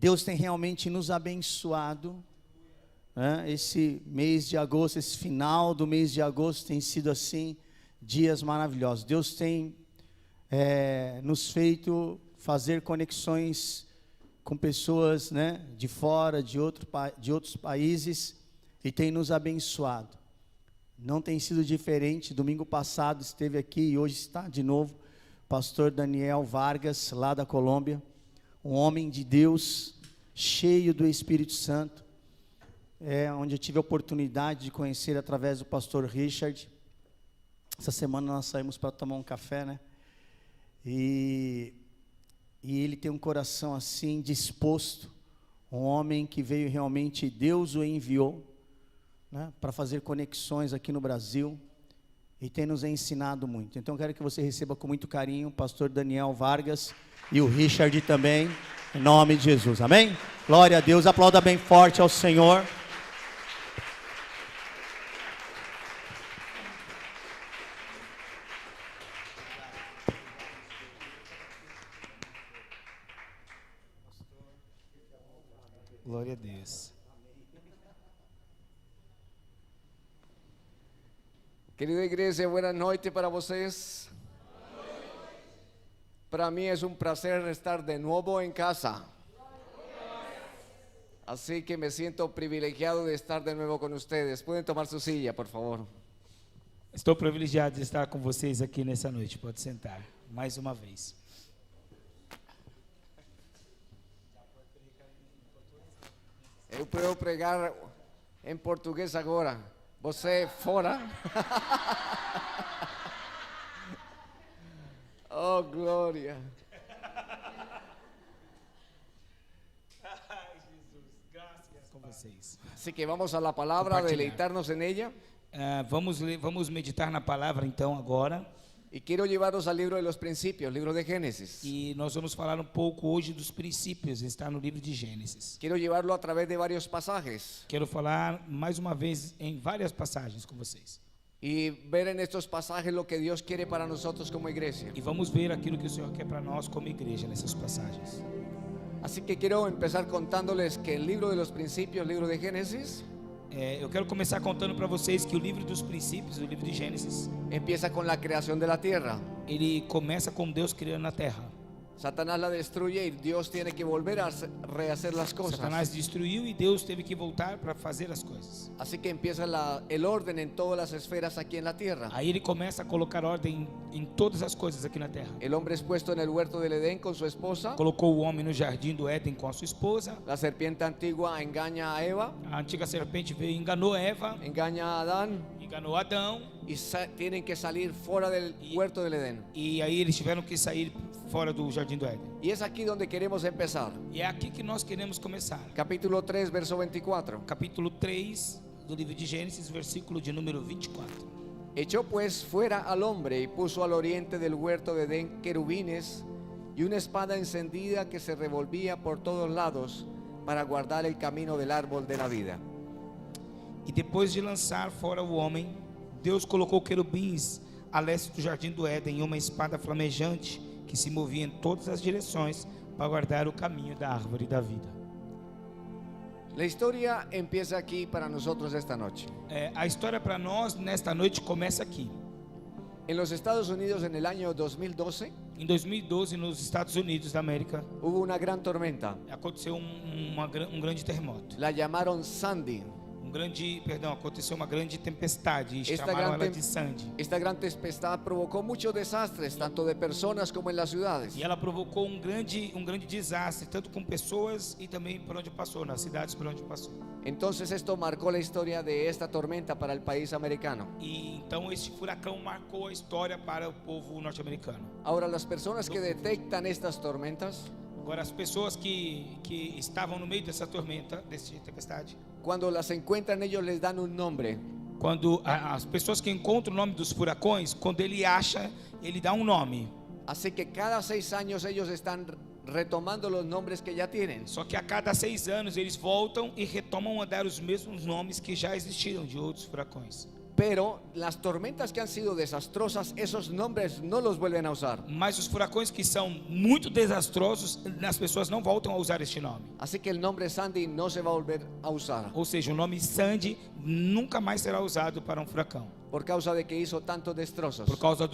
Deus tem realmente nos abençoado, né? Esse mês de agosto, esse final do mês de agosto tem sido assim, dias maravilhosos. Deus tem nos feito fazer conexões com pessoas, né, de fora, de outros países, e tem nos abençoado. Não tem sido diferente. Domingo passado esteve aqui e hoje está de novo pastor Daniel Vargas, lá da Colômbia, um homem de Deus, cheio do Espírito Santo, onde eu tive a oportunidade de conhecer através do pastor Richard. Essa semana nós saímos para tomar um café, né? E ele tem um coração assim disposto, um homem que veio realmente, Deus o enviou, né, para fazer conexões aqui no Brasil, e tem nos ensinado muito. Então eu quero que você receba com muito carinho o pastor Daniel Vargas e o Richard também, em nome de Jesus, amém? Glória a Deus, aplauda bem forte ao Senhor. Glória a Deus. Querida igreja, buenas noches para vocês. Para mí es un placer estar de nuevo en casa. Así que me siento privilegiado de estar de nuevo con ustedes. Pueden tomar su silla, por favor. Estou privilegiado de estar com vocês aqui nessa noite. Pode sentar, mais uma vez. Eu puedo pregar em português agora. Você fora? Oh, glória. Com vocês. Así que vamos a la palabra, Compartilhar. deleitarnos en ella. Vamos meditar na palavra então agora. Y quiero llevarnos al libro de los principios, libro de Génesis. E nós vamos falar um pouco hoje dos princípios, está no livro de Gênesis. Quiero llevarlo a través de varios pasajes Quero falar mais uma vez em várias passagens com vocês. y ver en estos pasajes lo que Dios quiere para nosotros como iglesia. E vamos ver aquilo que o Senhor quer para nós como igreja nessas passagens. Así que quiero empezar contándoles que el libro de los principios, el libro de Génesis, Eu quero começar contando para vocês que o livro dos princípios, o livro de Gênesis, empieza con la creación de la tierra. ele começa com Deus criando a terra. Satanás la destruye y Dios tiene que volver a rehacer las cosas. Satanás destruiu e Deus teve que voltar para fazer as coisas. Así que empieza el orden en todas las esferas aquí en la tierra. Aí ele começa a colocar ordem em todas as coisas aqui na terra. El hombre es puesto en el huerto del Edén con su esposa. Colocou o homem no jardim do Éden com a sua esposa. La serpiente antigua engaña a Eva, A antiga serpente veio e enganou Eva, engaña a Adán enganou Adão. y tienen que salir fuera del huerto del Edén. E aí eles tiveram que sair fora do jardim do Éden. Y es aquí donde queremos empezar. E é aqui que nós queremos começar. Capítulo 3, verso 24. Capítulo 3 do livro de Gênesis, versículo de número 24. Echó pues fuera al hombre y puso al oriente del huerto de Edén querubines y una espada encendida que se revolvía por todos lados para guardar el camino del árbol de la vida. E depois de lançar fora o homem, Deus colocou querubins a leste do jardim do Éden e uma espada flamejante que se movia em todas as direções para guardar o caminho da árvore da vida. La historia empieza aquí para nosotros esta noche. A história para nós nesta noite começa aqui. En los Estados Unidos en el año 2012 Em 2012, nos Estados Unidos da América, hubo una gran tormenta. aconteceu um grande terremoto. La llamaron Sandy. Aconteceu uma grande tempestade, e Esta chamaram gran, ela de Sandy. esta gran tempestad provocó muchos desastres, tanto de personas como en las ciudades. E ela provocou um grande desastre, tanto com pessoas e também por onde passou, nas cidades por onde passou. Entonces esto marcó la historia de esta tormenta para el país americano. E então este furacão marcou a história para o povo norte-americano. Ahora, las personas que detectan estas tormentas, Agora, as pessoas que estavam no meio dessa tormenta, dessa tempestade, cuando las encuentran, ellos les dan un nombre. quando as pessoas que encontram o nome dos furacões, quando ele acha, ele dá um nome. Así que cada 6 años ellos están retomando los nombres que ya tienen. Só que a cada 6 anos eles voltam e retomam a dar os mesmos nomes que já existiram de outros furacões. Pero las tormentas que han sido desastrosas, esos nombres no los vuelven a usar. Mas os furacões que são muito desastrosos, as pessoas não voltam a usar este nome. Así que el nombre Sandy no se va a volver a usar Ou seja, o nome Sandy nunca mais será usado para um furacão, por causa de que hizo tantos destrozos. por causa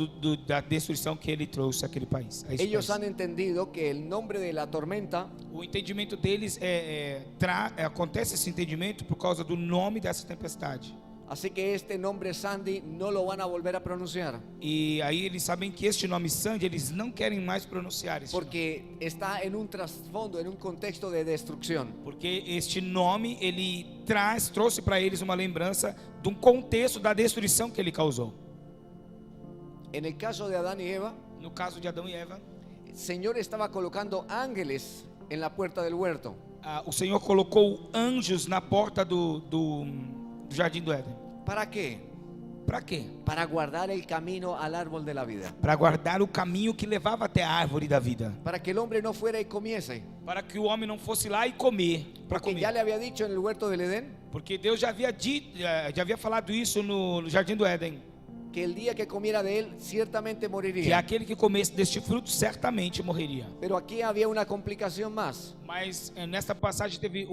da destruição que ele trouxe àquele país. a esse Ellos país. han entendido que el nombre de la tormenta O entendimento deles acontece esse entendimento por causa do nome dessa tempestade. Así que este nombre Sandy no lo van a volver a pronunciar, E aí eles sabem que este nome Sandy, eles não querem mais pronunciar este nome, porque está en un trasfondo, en un contexto de destrucción. porque este nome ele trouxe para eles uma lembrança de um contexto da destruição que ele causou. En el caso de Adán y Eva, No caso de Adão e Eva, el Señor estaba colocando ángeles en la puerta del huerto. o Senhor colocou anjos na porta do Jardim do Éden. ¿Para qué? Para quê? Para guardar el camino al árbol de la vida, Para guardar o caminho que levava até a árvore da vida, para que el hombre no fuera y comiese, para que o homem não fosse lá e comer, para porque ya comer. le había dicho en el huerto del Edén Porque Deus já havia falado isso no Jardim do Éden, que el día que comiera de él ciertamente que moriría. aquele que comesse deste fruto certamente morreria. Pero aquí había una complicación más. Mas nesta passagem teve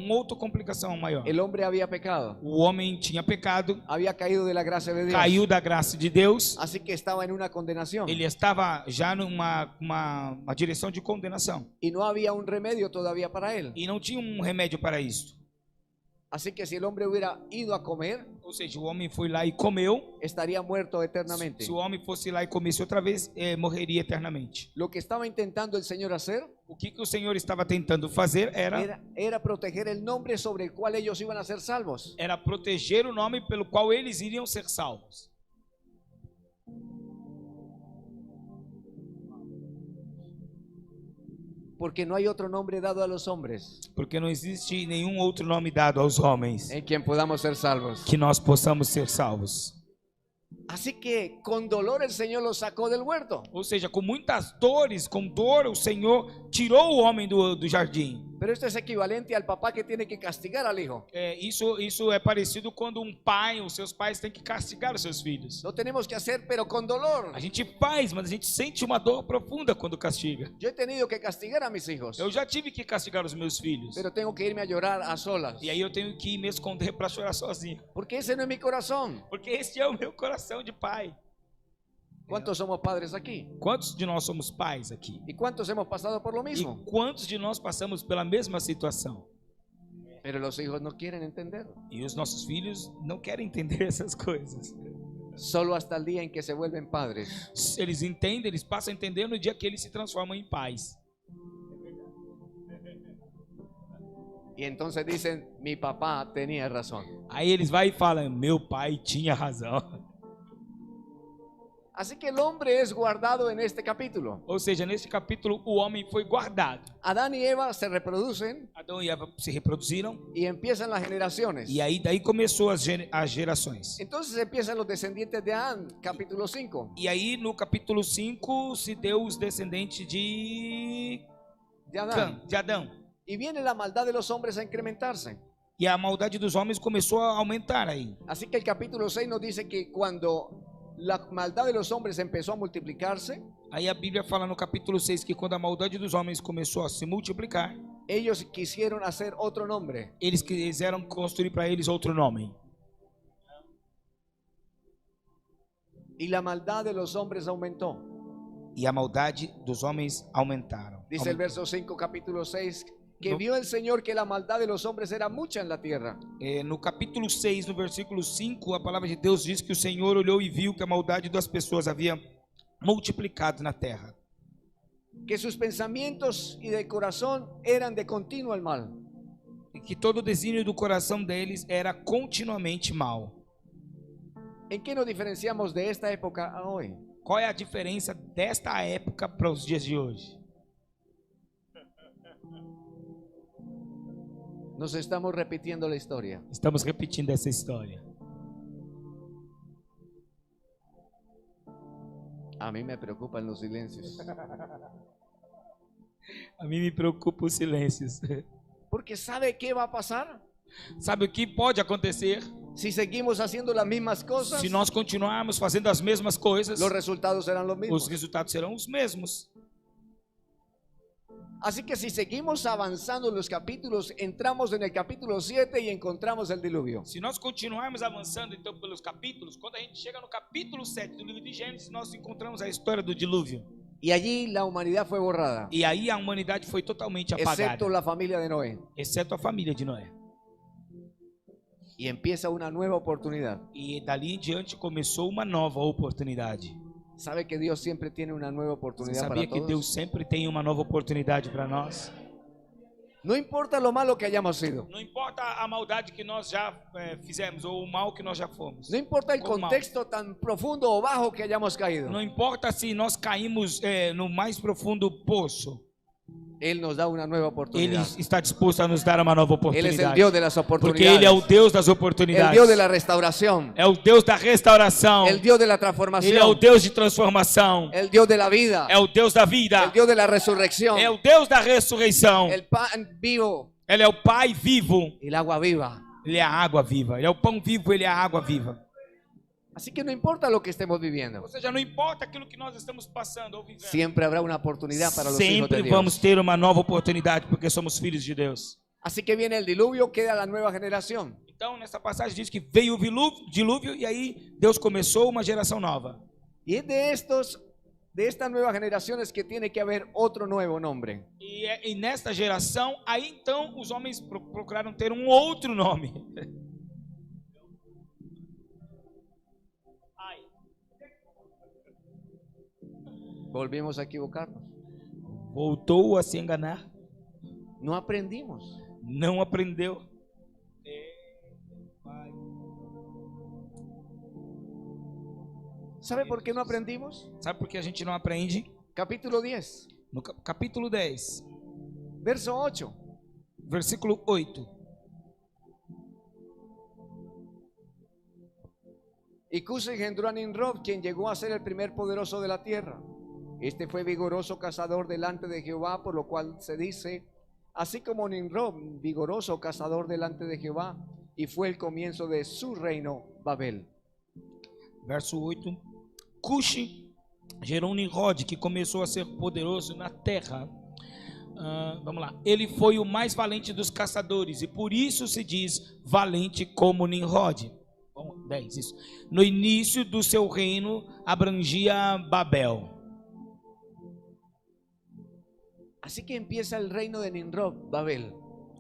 outra complicação maior. El hombre había pecado, O homem tinha pecado, había caído de la gracia de Dios, caiu da graça de Deus, así que estaba en una condenación ele estava já numa uma direção de condenação y no había un remedio todavía para él. e não tinha remédio para isso. Así que si el hombre hubiera ido a comer, Ou seja, o homem foi lá e comeu. estaría muerto eternamente. Se o homem fosse lá e comesse outra vez, morreria eternamente. Lo que estaba intentando el Señor hacer O que o Senhor estava tentando fazer era proteger el nombre sobre el cual ellos iban a ser salvos. era proteger o nome pelo qual eles iriam ser salvos. Porque no hay otro nombre dado a los hombres Porque não existe nenhum outro nome dado aos homens en quien podamos ser salvos. que nós possamos ser salvos. Así que con dolor el Señor los sacó del huerto. Ou seja, com muitas dores, com dor, o Senhor tirou o homem do jardim. Pero esto es equivalente al papá que tiene que castigar al hijo. Isso é parecido quando um pai, os seus pais têm que castigar os seus filhos. Lo tenemos que hacer, pero con dolor. A gente faz, mas a gente sente uma dor profunda quando castiga. Yo he tenido que castigar a mis hijos, Eu já tive que castigar os meus filhos. pero tengo que irme a llorar a solas. E aí eu tenho que me esconder para chorar sozinho. Porque ese no es mi corazón. Porque este é o meu coração de pai. ¿Cuántos somos padres aquí? Quantos de nós somos pais aqui? ¿Y cuántos hemos pasado por lo E mismo? quantos de nós passamos pela mesma situação? Pero los hijos no quieren entender. E os nossos filhos não querem entender essas coisas. Solo hasta el día en que se vuelven padres. Eles entendem, eles passam a entender no dia que eles se transformam em pais. Y entonces dicen, mi papá tenía razón. Aí eles vão e falam, meu pai tinha razão. Así que el hombre es guardado en este capítulo. Ou seja, neste capítulo o homem foi guardado. Adán y Eva se reproducen Adão e Eva se reproduziram y empiezan las generaciones. e aí daí começou as gerações. Entonces empiezan los descendientes de Adán, capítulo 5. E aí no capítulo 5 se deu os descendentes de Adão. Y viene la maldad de los hombres a incrementarse. E a maldade dos homens começou a aumentar aí. Así que el capítulo 6 nos dice que cuando la maldad de los hombres empezó a multiplicarse, Aí a Bíblia fala no capítulo 6 que quando a maldade dos homens começou a se multiplicar, ellos quisieron hacer otro nombre. eles quiseram construir para eles outro nome. Y la maldad de los hombres aumentó. E a maldade dos homens aumentaram. Dice el verso 5, capítulo 6, que No. vio el Señor que la maldad de los hombres era mucha en la tierra. No capítulo 6, no versículo 5, a palavra de Deus diz que o Senhor olhou e viu que a maldade das pessoas havia multiplicado na terra. Que sus pensamientos y de corazón eran de continuo el mal. E que todo o desígnio do coração deles era continuamente mal. ¿En qué nos diferenciamos de esta época a hoy? Qual é a diferença desta época para os dias de hoje? Nos estamos repitiendo la historia. Estamos repetindo essa história. A mí me preocupan los silencios. A mim me preocupa os silêncios. Porque ¿sabe qué va a pasar? Sabe o que pode acontecer? Si seguimos haciendo las mismas cosas, Se nós continuarmos fazendo as mesmas coisas, los resultados serán los os mismos. resultados serão os mesmos. Así que si seguimos avanzando en los capítulos, entramos en el capítulo 7 y encontramos el diluvio. Se nós continuarmos avançando então pelos capítulos, quando a gente chega no capítulo 7 do livro de Gênesis, nós encontramos a história do dilúvio. Y allí la humanidad fue borrada, E aí a humanidade foi totalmente apagada, excepto la familia de Noé. exceto a família de Noé. Y empieza una nueva oportunidad. E dali em diante começou uma nova oportunidade. ¿Sabe que Dios siempre tiene una nueva Você oportunidad sabia para que todos? Deus sempre tem uma nova oportunidade para nós? No importa lo malo que hayamos sido. Não importa a maldade que nós já fizemos ou o mal que nós já fomos. No importa el Como mal. contexto tan profundo o bajo que hayamos caído. Não importa se nós caímos no mais profundo poço. Él nos da una nueva Ele oportunidad. está disposto a nos dar uma nova Él es el oportunidade. Dios de las Porque oportunidades. Ele é o Deus das El oportunidades. Dios de la restauración. É o Deus da restauração. El Dios de la Ele é o transformación. Deus de transformação. El Dios de la vida. É o Deus da vida. El Dios de la resurrección. É o Deus da ressurreição. El pan vivo. Ele é o Pai vivo. El agua viva. Ele é a água viva. Ele é o pão vivo, ele é a água viva. Así que no importa lo que estemos viviendo. Ou seja, não importa aquilo que nós estamos passando ou vivendo. Siempre habrá una oportunidad para los hijos de Sempre Dios. vamos ter uma nova oportunidade porque somos filhos de Deus. Así que viene el diluvio, queda la nueva generación. Então, nessa passagem diz que veio o dilúvio e aí Deus começou uma geração nova. Y es de estas nuevas generaciones que tiene que haber otro nuevo nombre. E nesta geração, aí então os homens procuraram ter um outro nome. Volvimos a equivocarnos. Voltou a se enganar. No aprendimos. Não aprendeu. ¿Sabe por qué no aprendimos? Sabe por que a gente não aprende? Capítulo 10, No capítulo 10, verso 8. versículo 8. Y Cus engendró a Nimrod, quien llegó a ser el primer poderoso de la tierra. Este fue vigoroso cazador delante de Jehová, por lo cual se dice, así como Nimrod, vigoroso cazador delante de Jehová, y fue el comienzo de su reino, Babel. Verso 8. Cuxi gerou Nimrod, que começou a ser poderoso na terra. Vamos lá. Ele foi o mais valente dos caçadores, e por isso se diz valente como Nimrod. 10, isso. No início do seu reino abrangia Babel. Así que empieza el reino de Nimrod, Babel.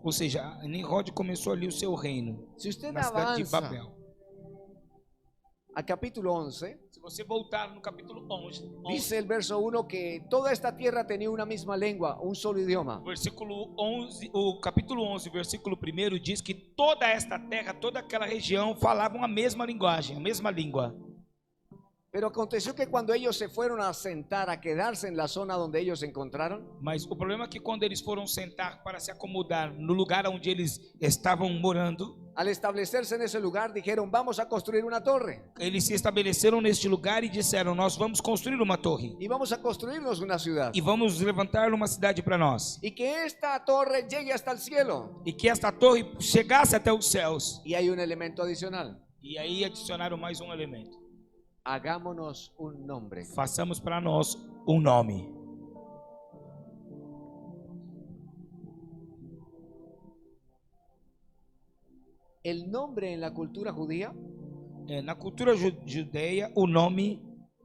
Ou seja, Nimrod começou ali o seu reino, Si usted na cidade de avanza Babel. a capítulo 11, Se você voltar no capítulo 11, dice el verso 1 que toda esta tierra tenía una misma lengua, un solo idioma. versículo 11, o capítulo 11, versículo 1 diz que toda esta terra, toda aquela região falavam a mesma linguagem, a mesma língua. Pero aconteció que cuando ellos se fueron a sentar, a quedarse en la zona donde ellos se encontraron, Mas o problema é que quando eles foram sentar para se acomodar no lugar onde eles estavam morando, al establecerse en ese lugar, dijeron, vamos a construir una torre eles se estabeleceram neste lugar e disseram: nós vamos construir uma torre y vamos a construirnos una ciudad. e vamos levantar uma cidade para nós, Y que esta torre llegue hasta el cielo. e que esta torre chegasse até os céus. Y hay un elemento adicional. E aí adicionaram mais um elemento: Hagámonos un nombre. façamos para nós um nome. El nombre en la cultura judía Na cultura judeia, o nome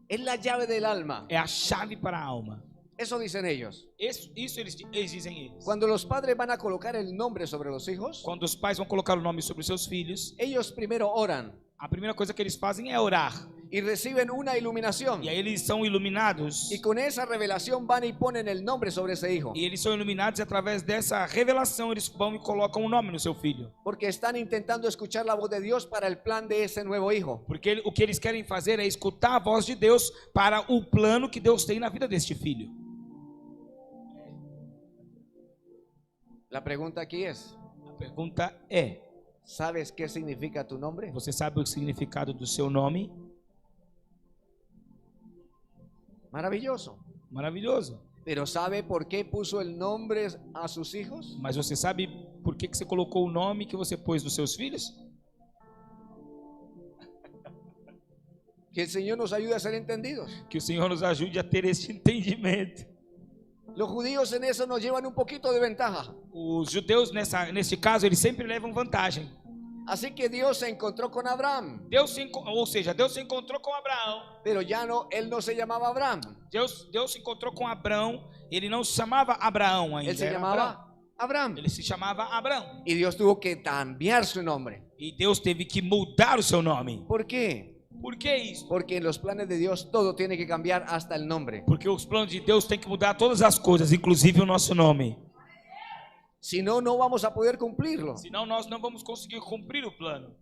es la llave del alma. é a chave para a alma. Eso dicen ellos. Isso eles dizem eles. Cuando los padres van a colocar el nombre sobre los hijos, Quando os pais vão colocar o nome sobre os seus filhos, ellos primero oran a primeira coisa que eles fazem é orar. y reciben una iluminación. E aí eles são iluminados. Y con esa revelación van y ponen el nombre sobre ese hijo. E eles são iluminados e através dessa revelação eles vão e colocam um nome no seu filho. Porque están intentando escuchar la voz de Dios para el plan de ese nuevo hijo. Porque o que eles querem fazer é escutar a voz de Deus para o plano que Deus tem na vida deste filho. La pregunta aquí es, A pergunta é: ¿sabes qué significa tu nombre? você sabe o significado do seu nome? Maravilloso. Maravilhoso. Pero ¿sabe por qué puso el nombre a sus hijos? Mas você sabe por que você colocou o nome que você pôs dos seus filhos? Que el Señor nos ayude a ser entendidos. Que o Senhor nos ajude a ter este entendimento. Los judíos en eso nos llevan un poquito de ventaja. Os judeus, nesse caso, eles sempre levam vantagem. Así que Dios se encontró con Abraham, Deus se encontrou com Abraão. pero ya no, él no se llamaba Abraham, Deus se encontrou com Abraão. Ele não se chamava Abraão ainda. él se era llamaba Abraham. Ele se chamava Abraão. Y Dios tuvo que cambiar su nombre. E Deus teve que mudar o seu nome. ¿Por qué? Por que isso? Porque en los planes de Dios todo tiene que cambiar hasta el nombre. Porque os planos de Deus têm que mudar todas as coisas, inclusive o nosso nome. Si no, no vamos a poder cumplirlo. Senão nós não vamos conseguir cumprir o plano.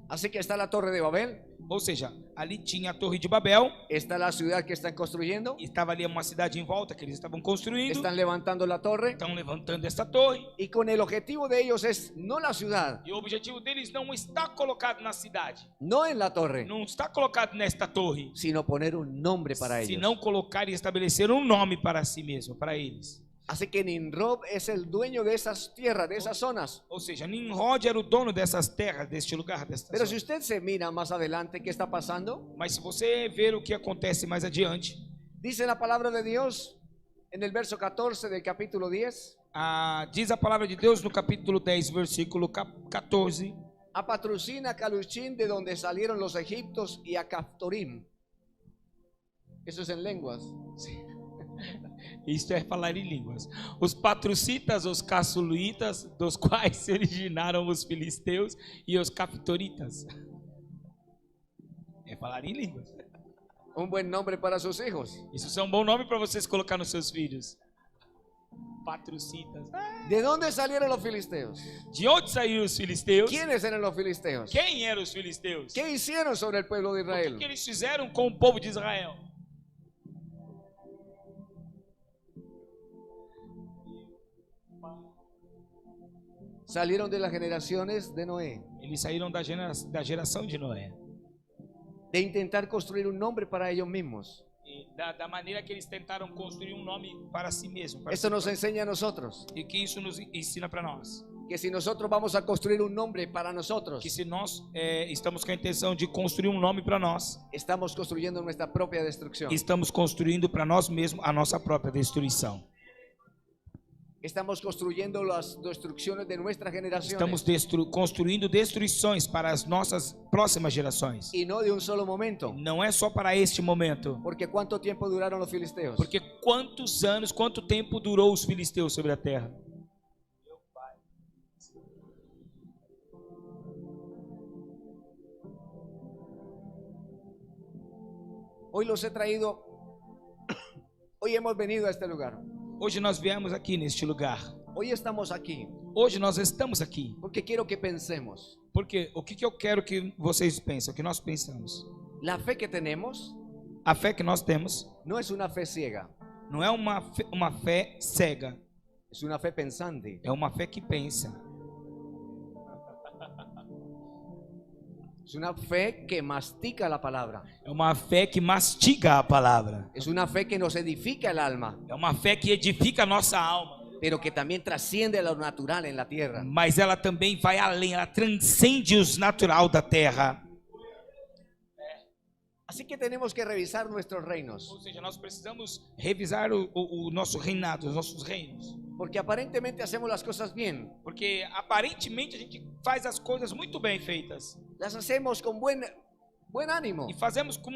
Así que está la Torre de Babel, Ou seja, ali tinha a Torre de Babel. está la ciudad que están construyendo, Estava ali uma cidade em volta que eles estavam construindo. están levantando la torre, Estão levantando essa torre. y con el objetivo de ellos es no la ciudad, E o objetivo deles não está colocado na cidade. no en la torre, Não está colocado nesta torre. sino poner un nombre para Se ellos. não colocar e estabelecer um nome para si mesmo, para eles. Así que Nimrod es el dueño de esas tierras, de esas zonas. Ou seja, Nimrod era o dono dessas terras, deste lugar, desta Pero zona. si usted se mira más adelante qué está pasando, Mas se você ver o que acontece mais adiante, dice la palabra de Dios en el verso 14 del capítulo 10, diz a palavra de Deus no capítulo 10, versículo 14. a Patrocina, a Caluchín, de donde salieron los egiptos, y a Caftorim. Eso es en lenguas. Isto é falar em línguas. Os patrocitas, os caçuluítas, dos quais se originaram os filisteus, e os captoritas. É falar em línguas. Un buen nombre para sus hijos. Isso é um bom nome para vocês colocar nos seus filhos. Patrocitas. ¿De dónde salieron los filisteos? De onde saíram os filisteus? ¿Quiénes eran los filisteos? Quem eram os filisteus? ¿Qué hicieron sobre el pueblo de O que Israel? eles fizeram com o povo de Israel? Salieron de las generaciones de Noé, Eles saíram da geração de Noé. de intentar construir un nombre para ellos mismos. E da maneira que eles tentaram construir um nome para si mesmo. Esto nos enseña a nosotros E que isso nos ensina para nós. que si nosotros vamos a construir un nombre para nosotros, Que se nós estamos com a intenção de construir um nome para nós, estamos construyendo nuestra propia destrucción. estamos construindo para nós mesmos a nossa própria destruição. Estamos construyendo las destrucciones de nuestras generaciones, Estamos construindo destruições para as nossas próximas gerações. y no de un solo momento. Não é só para este momento. Porque ¿cuánto tiempo duraron los filisteos? Porque quanto tempo durou os filisteus sobre a terra? Hoy los he traído, hoy hemos venido a este lugar. Hoje nós viemos aqui neste lugar. Hoy estamos aquí Hoje nós estamos aqui. porque quiero que pensemos. Porque o que eu quero que vocês pensem, o que nós pensamos? La fe que tenemos A fé que nós temos no es una fe ciega, não é uma fé cega, es una fe pensante. é uma fé que pensa. Es una fe que mastica la palabra. É uma fé que mastiga a palavra. Es una fe que nos edifica el alma, É uma fé que edifica a nossa alma. pero que también trasciende lo natural en la tierra. Mas ela também vai além, ela transcende os natural da terra. Así que tenemos que revisar nuestros reinos, Ou seja, nós precisamos revisar o nosso reinado, os nossos reinos. porque aparentemente hacemos las cosas bien. Porque aparentemente a gente faz as coisas muito bem feitas. Las hacemos con buen ánimo, E fazemos com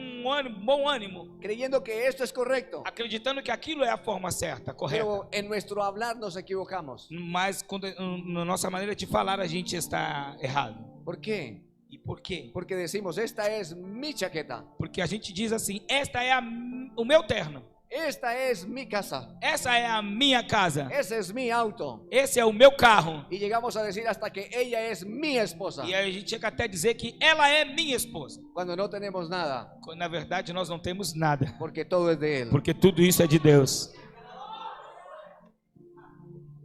bom ânimo, creyendo que esto es correcto. acreditando que aquilo é a forma certa, correta. Pero en nuestro hablar nos equivocamos. Mas na nossa maneira de falar a gente está errado. ¿Por qué? E por quê? Porque decimos, esta es mi chaqueta, Porque a gente diz assim: esta é o meu terno, esta es mi casa, essa é a minha casa, ese es mi auto. esse é o meu carro. Y llegamos a decir hasta que ella es mi esposa, E aí a gente chega até a dizer que ela é minha esposa. cuando no tenemos nada, Quando na verdade nós não temos nada. porque todo es de él. Porque tudo isso é de Deus.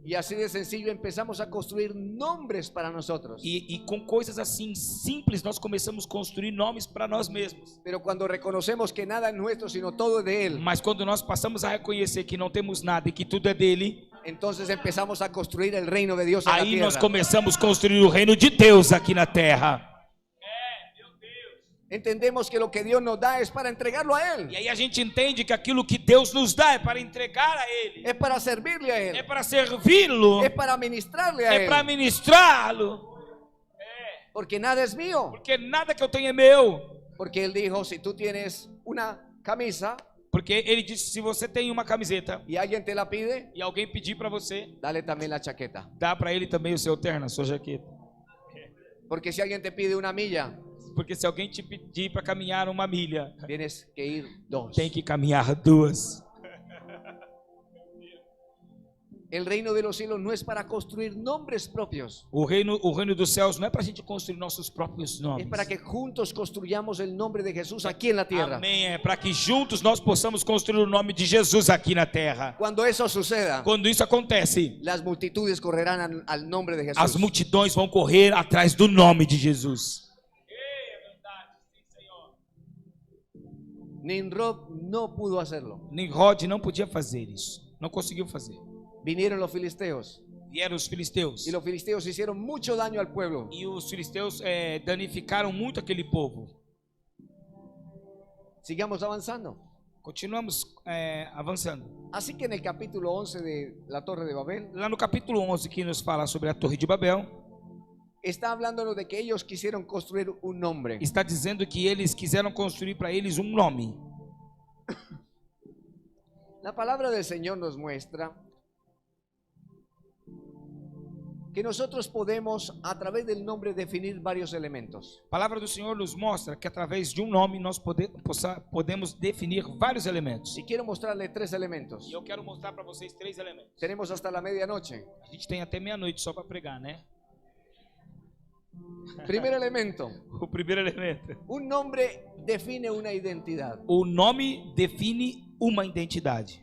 Y así de sencillo empezamos a construir nombres para nosotros. E com coisas assim simples nós começamos a construir nomes para nós mesmos. Pero cuando reconocemos que nada es nuestro, sino todo es de él, Mas quando nós passamos a reconhecer que não temos nada e que tudo é dele, entonces empezamos a construir el reino de Dios en la aí nós tierra. começamos a construir o reino de Deus aqui na terra. entendemos que lo que Dios nos da es para entregarlo a Él. E aí a gente entende que aquilo que Deus nos dá é para entregar a Ele, Es para servirle a é Él. para servi-lo, Es para ministrarle a é para Él. ministrá-lo, Porque nada es mío. porque nada que eu tenho é meu. Porque Él dijo, si tú tienes una camisa Porque Ele disse, se você tem uma camiseta y alguien te la pide, e alguém pedir para você, dale también la chaqueta. dá para ele também o seu terno, a sua jaqueta. Porque si alguien te pide una milla, Porque se alguém te pedir para caminhar uma milha, tienes que ir 2. tem que caminhar 2. El reino de los cielos no es para construir nombres propios. O reino dos céus não é para a gente construir nossos próprios nomes. Es para que juntos construyamos el nombre de Jesús aquí en la tierra. Amém. É para que juntos nós possamos construir o nome de Jesus aqui na terra. Cuando eso suceda, Quando isso acontece, las multitudes correrán al nombre de as Jesús. multidões vão correr atrás do nome de Jesus. Nimrod no pudo hacerlo. Nimrod não podia fazer isso. Não conseguiu fazer. Vinieron los filisteos Vieram os filisteus. y los filisteos hicieron mucho daño al pueblo. E os filisteus danificaram muito aquele povo. Sigamos avanzando. Continuamos avançando. Así que en el capítulo 11 de la Torre de Babel, Lá no capítulo 11, que nos fala sobre a Torre de Babel, está hablándonos de que ellos quisieron construir un nombre. está dizendo que eles quiseram construir para eles um nome. La palabra del Señor nos muestra que nosotros podemos a través del nombre definir varios elementos. A palavra do Senhor nos mostra que através de um nome nós podemos definir vários elementos. Y quiero mostrarle 3 elementos. E eu quero mostrar para vocês 3 elementos. Tenemos hasta la medianoche. A gente tem até meia-noite só para pregar, né? Primer elemento. O primeiro elemento. Un nombre define una identidad. O nome define uma identidade.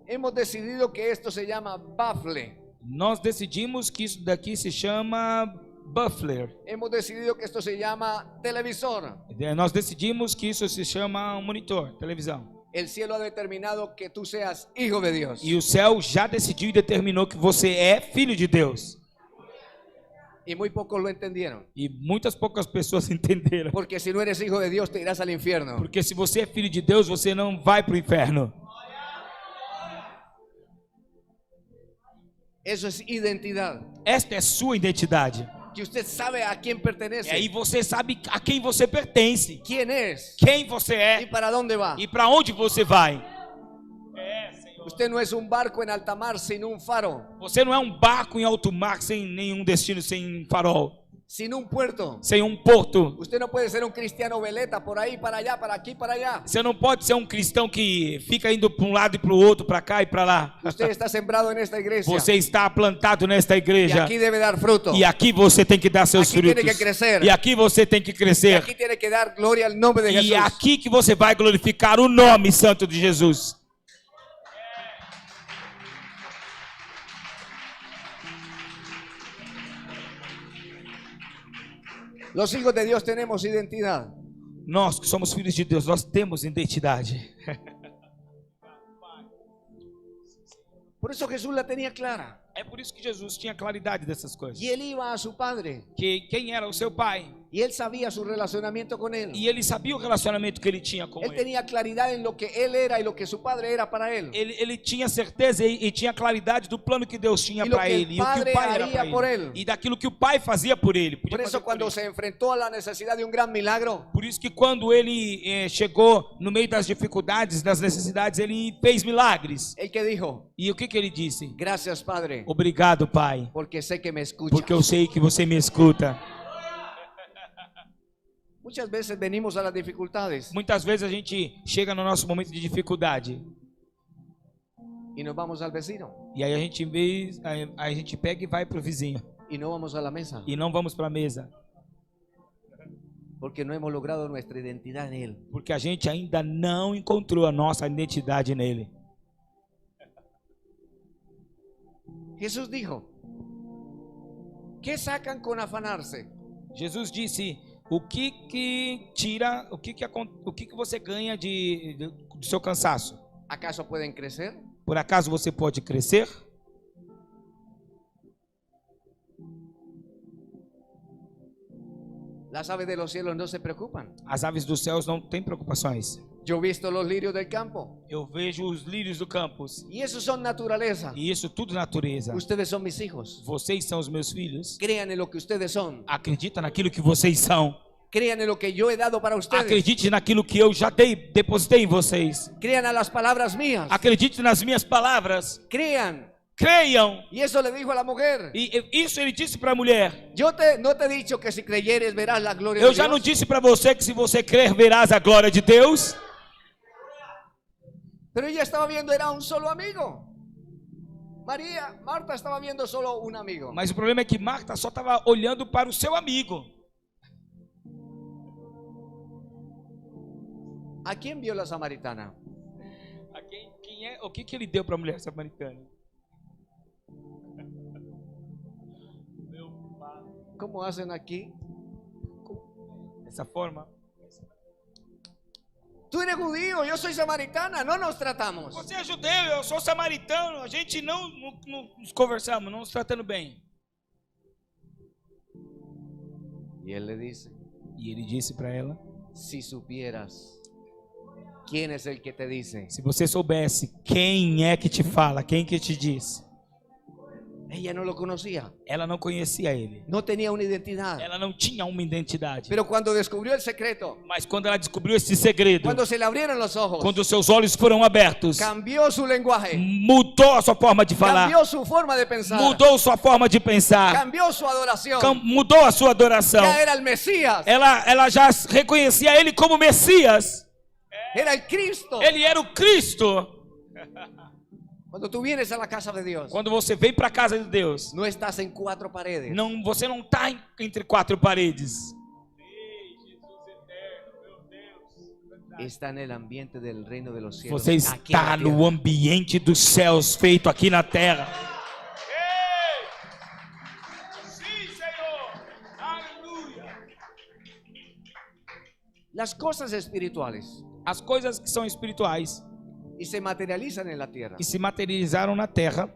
Hemos decidido que esto se llama Bafle. Nós decidimos que isso daqui se chama Buffler. Hemos decidido que esto se llama televisor. Nós decidimos que isso se chama um monitor, televisão. El cielo ha determinado que tú seas hijo de Dios. E o céu já decidiu e determinou que você é filho de Deus. Y muy pocos lo entendieron. E muitas poucas pessoas entenderam. Porque si no eres hijo de Dios te irás al infierno. Porque se você é filho de Deus, você não vai para o inferno. Eso es identidad. Esta é sua identidade. Que usted sabe a quién pertenece. E aí você sabe a quem você pertence. ¿Quién es? Quem você ¿Y é para dónde va? e para onde você vai. Usted no es un barco en alta mar sin un faro, Você não é um barco em alto mar sem nenhum destino, sem farol, sin un puerto. sem um porto. Usted no puede ser un cristiano veleta por ahí, para allá, para aquí, para allá. Você não pode ser um cristão que fica indo para um lado e para o outro, para cá e para lá. Usted está sembrado en esta iglesia. Você está plantado nesta Y igreja. aquí debe dar fruto. E aqui você tem que dar seus Aqui tem frutos. que crescer. E aqui você tem que Y crescer. aquí tiene que dar gloria al nombre de E é Jesús. aqui que você vai glorificar o nome santo de Jesus. Los hijos de Dios tenemos identidad. Nós que somos filhos de Deus, nós temos identidade. Por eso Jesús la tenía clara. É por isso que Jesus tinha claridade dessas coisas. Y él iba a su padre. Que quem era o seu pai. Y él sabía su relacionamiento con él. E ele sabia o relacionamento que ele tinha com Él ele. tenía claridad en lo que él era y lo que su padre era para él. Ele tinha certeza e tinha claridade do plano que Deus tinha E lo para que ele. el E o que o padre pai era haría para por ele. él. E daquilo que o pai fazia por ele. Podia Por fazer eso cuando ele. se enfrentó a la necesidad de un gran milagro, Por isso que quando ele chegou no meio das dificuldades, das necessidades, ele fez milagres. el que dijo, E o que ele disse? gracias Padre, Obrigado, Pai, porque sé que me escuchas. porque eu sei que você me escuta. Muchas veces venimos a las dificultades Muitas vezes a gente chega no nosso momento de dificuldade y nos vamos al vecino e aí a gente pega e vai pro vizinho y no vamos a la mesa e não vamos para a mesa, porque no hemos logrado nuestra identidad en él. porque a gente ainda não encontrou a nossa identidade nele. Jesús dijo, ¿qué sacan con afanarse? Jesus disse: o que você ganha do seu cansaço? ¿Acaso pueden crecer? Por acaso você pode crescer? Las aves de los cielos no se preocupan. As aves dos céus não têm preocupações. Yo he visto los lirios del campo. Eu vejo os lírios do campo. Y esos son naturaleza. E isso tudo natureza. Ustedes son mis hijos. Vocês são os meus filhos. Crean en lo que ustedes son. Acredita naquilo que vocês são. Crean en lo que yo he dado para ustedes. Acredite naquilo que eu já depositei em vocês. Crean a las palabras mías. Acredite nas minhas palavras. Crean. Creiam. Y eso le dijo a la mujer. E isso ele disse para a mulher. No te he dicho que si creyeres verás la gloria Eu de já Dios. não disse para você que se você crer verás a glória de Deus. Pero ella estaba viendo era un solo amigo. Marta estaba viendo solo un amigo. Mas o problema é que Marta só estava olhando para o seu amigo. ¿A quién vio la samaritana? O que ele deu para a mulher samaritana? ¿Cómo hacen aquí? Dessa forma. Tú eres judío, yo soy samaritana, no nos tratamos. Você é judeu, eu sou samaritano. A gente não nos conversamos, não nos tratando bem. Y él le dice, E ele disse para ela: si supieras quién es el que te dice. se você soubesse quem é que te fala, quem que te diz. Ella no lo conocía, Ela não conhecia ele. no tenía una identidad. Ela não tinha uma identidade. Pero cuando descubrió el secreto, Mas quando ela descobriu esse segredo, cuando se le abrieron los ojos, quando seus olhos foram abertos, cambió su lenguaje, mudou a sua forma de falar, cambió su forma de pensar, mudou sua forma de pensar, cambió su adoración. mudou a sua adoração. Ya era el Mesías, Ela já reconhecia ele como Messias. era el Cristo. Ele era o Cristo. Cuando tú vienes a la casa de Dios, Quando você vem para a casa de Deus, no estás en cuatro paredes. você não está entre quatro paredes. Está en el ambiente del reino de los cielos. Você aquí en la está tierra. no ambiente dos céus feito aqui na terra. Sim, Senhor. Aleluia. Las cosas espirituales As coisas que são espirituais y se materializan en la tierra. que se materializaram na terra,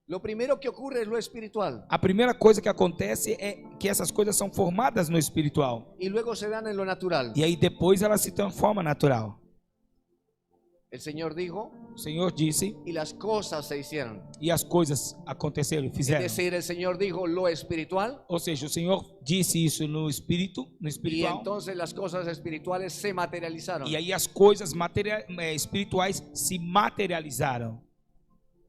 Lo primero que ocurre es lo espiritual a primeira coisa que acontece é que essas coisas são formadas no espiritual. y luego se dan en lo natural. E aí depois elas se transformam natural. El Señor dijo O Senhor disse y las cosas se hicieron. e as coisas aconteceram e Es fizeram. decir, el Señor dijo lo espiritual Ou seja, o Senhor disse isso no espírito, no y espiritual. entonces las cosas espirituales se materializaron. E aí as coisas espirituais se materializaram.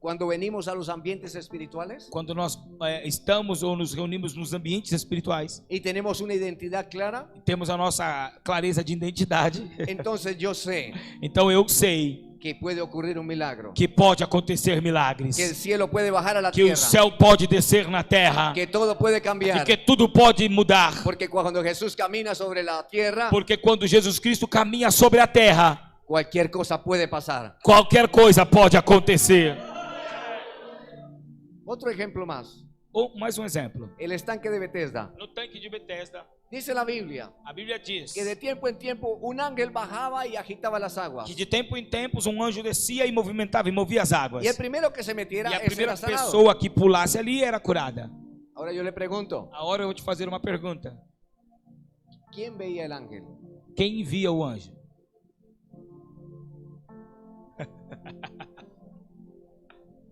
Cuando venimos a los ambientes espirituales Quando nós estamos ou nos reunimos nos ambientes espirituais, y tenemos una identidad clara, temos a nossa clareza de identidade. entonces yo sé Então eu sei que puede ocurrir un milagro, que pode acontecer milagres, que el cielo puede bajar a la que o tierra, céu pode descer na terra, que todo puede e cambiar. que tudo pode mudar. Porque cuando Jesús camina sobre la tierra, Porque quando Jesus Cristo caminha sobre a terra, cualquier cosa puede pasar. qualquer coisa pode acontecer. Otro ejemplo más, Ou mais um exemplo. el estanque de Bethesda. No tanque de Betesda, Dice la Biblia a Bíblia diz que de tiempo en tiempo un ángel bajaba y agitaba las aguas. que de tempo em tempos um anjo descia e movimentava e movia as águas. Y el primero que se metiera, E a ese primeira era sanado. pessoa que pulasse ali era curada. Ahora yo le pregunto, Agora eu vou te fazer uma pergunta. ¿quién veía el ángel? Quem envia o anjo?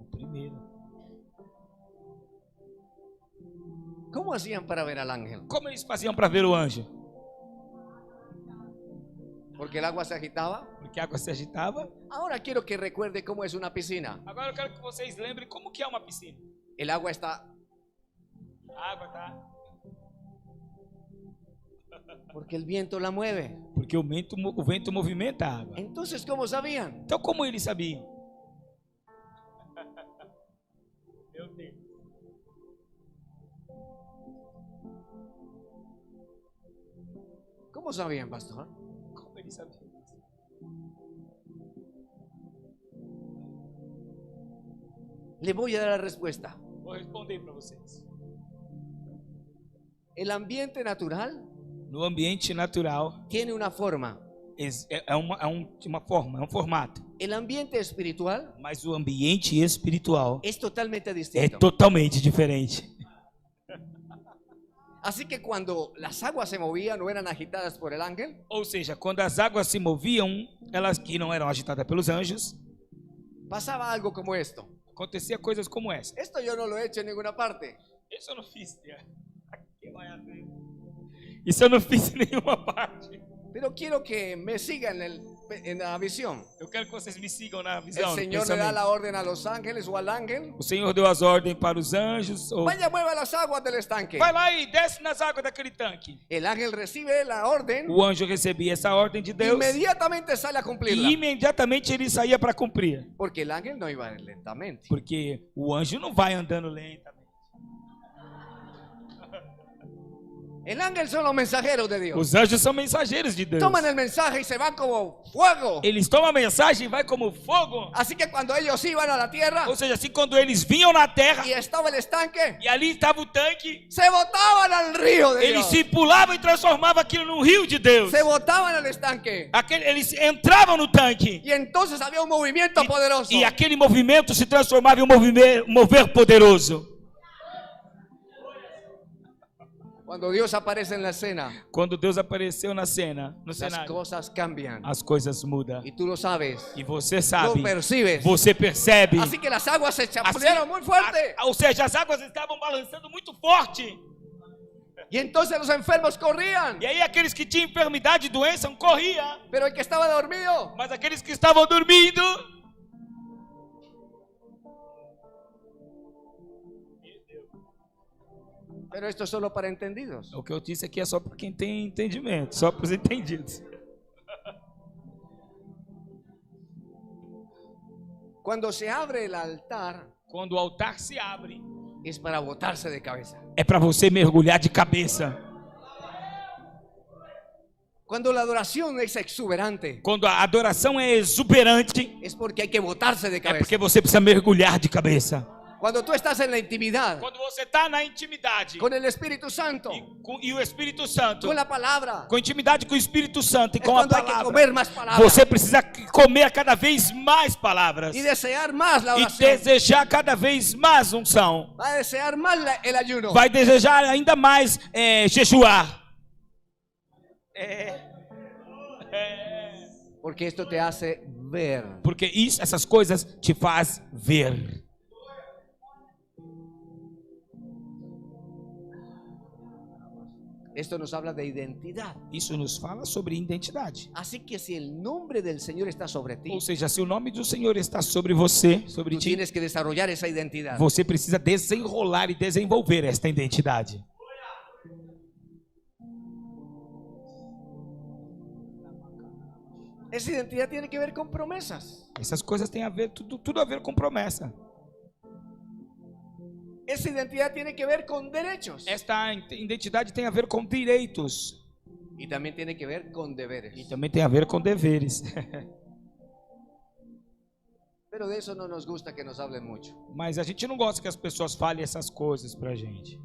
O primeiro. ¿Cómo hacían para ver al ángel? Como eles faziam para ver o anjo? Porque el agua se agitaba. Porque a água se agitava. Ahora quiero que recuerde cómo es una piscina. Agora eu quero que vocês lembrem como que é uma piscina. El agua está, A água tá. porque el viento la mueve. Porque o vento movimenta a água. Entonces, ¿cómo sabían? Então como eles sabiam? Meu Deus. ¿Cómo sabían, pastor? Como eles sabiam? Le voy a dar la respuesta. Vou responder para vocês. El ambiente natural No ambiente natural tiene una forma. é uma forma, é um formato. El ambiente espiritual Mas o ambiente espiritual es totalmente é distinto. totalmente diferente. Así que cuando las aguas se movían o eran agitadas por el ángel, Ou seja, quando as águas se moviam, elas que não eram agitadas pelos anjos, pasaba algo como esto. acontecia coisas como essa. Esto yo no lo he hecho en ninguna parte. Isso eu não fiz, tia. Aqui vai a ver. Isso eu não fiz em nenhuma parte. Pero quiero que me sigan en la visión. Eu quero que vocês me sigam na El visão. no Señor le da pensamento. la orden a los ángeles o al ángel. O Senhor deu as ordens para os anjos. Vaya, mueva las aguas del estanque. Vai lá e desce nas águas daquele tanque. El ángel recibe la orden. O anjo recebia essa ordem de Deus Inmediatamente sale a e cumplirla. imediatamente ele saía para cumprir. Porque el ángel no iba lentamente. Porque o anjo não vai andando lentamente. El ángel son los mensajeros de Dios. Os anjos são mensageiros de Deus. Toman el mensaje y se van como fuego. Eles tomam a mensagem e vai como fogo. Así que cuando ellos iban a la tierra Ou seja, assim quando eles vinham na terra y estaba el estanque, e ali estava o tanque, se botaban al río de eles Dios. se pulavam e transformavam aquilo num rio de Deus. Se botaban al estanque. Eles entravam no tanque Y entonces había un movimiento poderoso. e aquele movimento se transformava em um mover poderoso. Cuando Dios aparece en la escena, Quando Deus apareceu na cena, no las cenário, cosas cambian. as coisas mudam. Y tú lo sabes. E você Lo sabe, percibes. você percebe. Así que las aguas se Assim, chapulearon muy fuerte. ou seja, as águas estavam balançando muito forte. Y entonces los enfermos corrían. E aí aqueles que tinham enfermidade e doença corriam. Pero el que estaba dormido, Mas aqueles que estavam dormindo, pero esto es solo para entendidos. o que eu disse aqui é só para quem tem entendimento, só para os entendidos. Cuando se abre el altar, Quando o altar se abre, es para botarse de cabeza. é para você mergulhar de cabeça. Cuando la adoración es exuberante, Quando a adoração é exuberante, es porque hay que botarse de é cabeza. porque você precisa mergulhar de cabeça. Cuando tú estás en la intimidad Quando você está na intimidade con el Espíritu Santo, e o Espírito Santo, con la palabra, com intimidade com o Espírito Santo e es com a cuando hay que palavra, comer más palabras você precisa comer cada vez mais palavras y desear más la e oración. desejar cada vez mais unção. Va a desear más el ayuno. Vai desejar ainda mais jejuar. Porque esto te hace ver. Porque essas coisas te faz ver. Esto nos habla de identidad. Isso nos fala sobre identidade. Así que si el nombre del Señor está sobre ti, Ou seja, se o nome do Senhor está sobre você, sobre tú ti, tienes que desarrollar esa identidad. você precisa desenrolar e desenvolver esta identidade. Esa identidad tiene que ver con promesas. Essas coisas têm a ver, tudo a ver com promessa. Esa identidad tiene que ver con derechos. Esta identidade tem a ver com direitos Y también tiene que ver con deberes. e também tem a ver com deveres. Pero de eso no nos gusta que nos hablen mucho. Mas a gente não gosta que as pessoas falem essas coisas pra gente.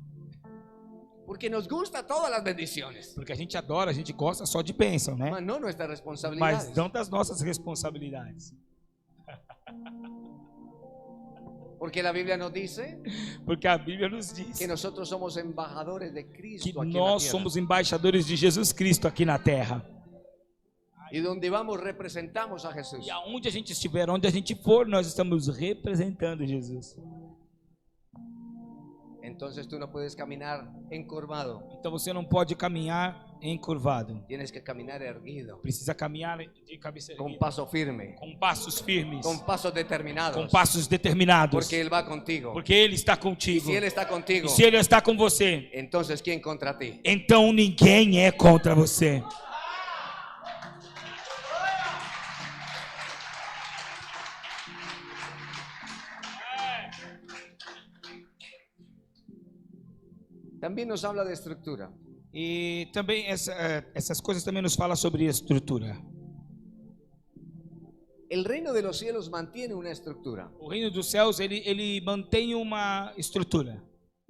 Porque nos gusta todas las bendiciones, Porque a gente adora, a gente gosta só de bênção, né? mas no nuestras Mas responsabilidades. não das nossas responsabilidades. Porque la Biblia nos dice Porque a Bíblia nos diz que nosotros somos embajadores de que Cristo aquí en la nós tierra. somos embaixadores de Jesus Cristo aqui na terra. Y donde vamos representamos a Jesús. E aonde a gente estiver, onde a gente for, nós estamos representando Jesus. Entonces tú no puedes caminar encorvado. Então você não pode caminhar encurvado. Tienes que caminar erguido, Precisa caminhar de cabeça con erguida, paso firme, com passos firmes, con pasos determinados. com passos determinados. Porque Él va contigo. Porque Ele está Y contigo. si Él está contigo, E se Ele está com você, entonces ¿quién contra ti? então ninguém é contra você. También nos habla de estructura. E também essas coisas também nos falam sobre estrutura. El reino de los cielos mantiene una estructura. O reino dos céus, ele mantém uma estrutura.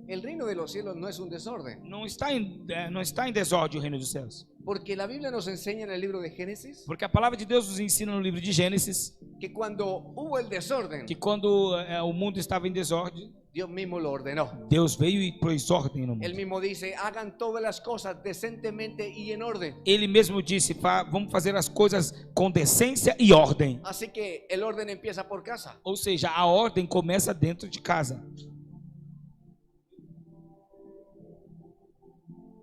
El reino de los cielos no es un desorden. Não está em desordem o reino dos céus. Porque la Biblia nos enseña en el libro de Génesis Porque a palavra de Deus nos ensina no livro de Gênesis que cuando hubo el desorden, que quando o mundo estava em desordem, Dios mismo lo ordenó. Deus veio e pôs ordem no Él mundo. mismo dice, hagan todas las cosas decentemente y en orden. Ele mesmo disse, vamos fazer as coisas com decência e ordem. Así que el orden empieza por casa. Ou seja, a ordem começa dentro de casa.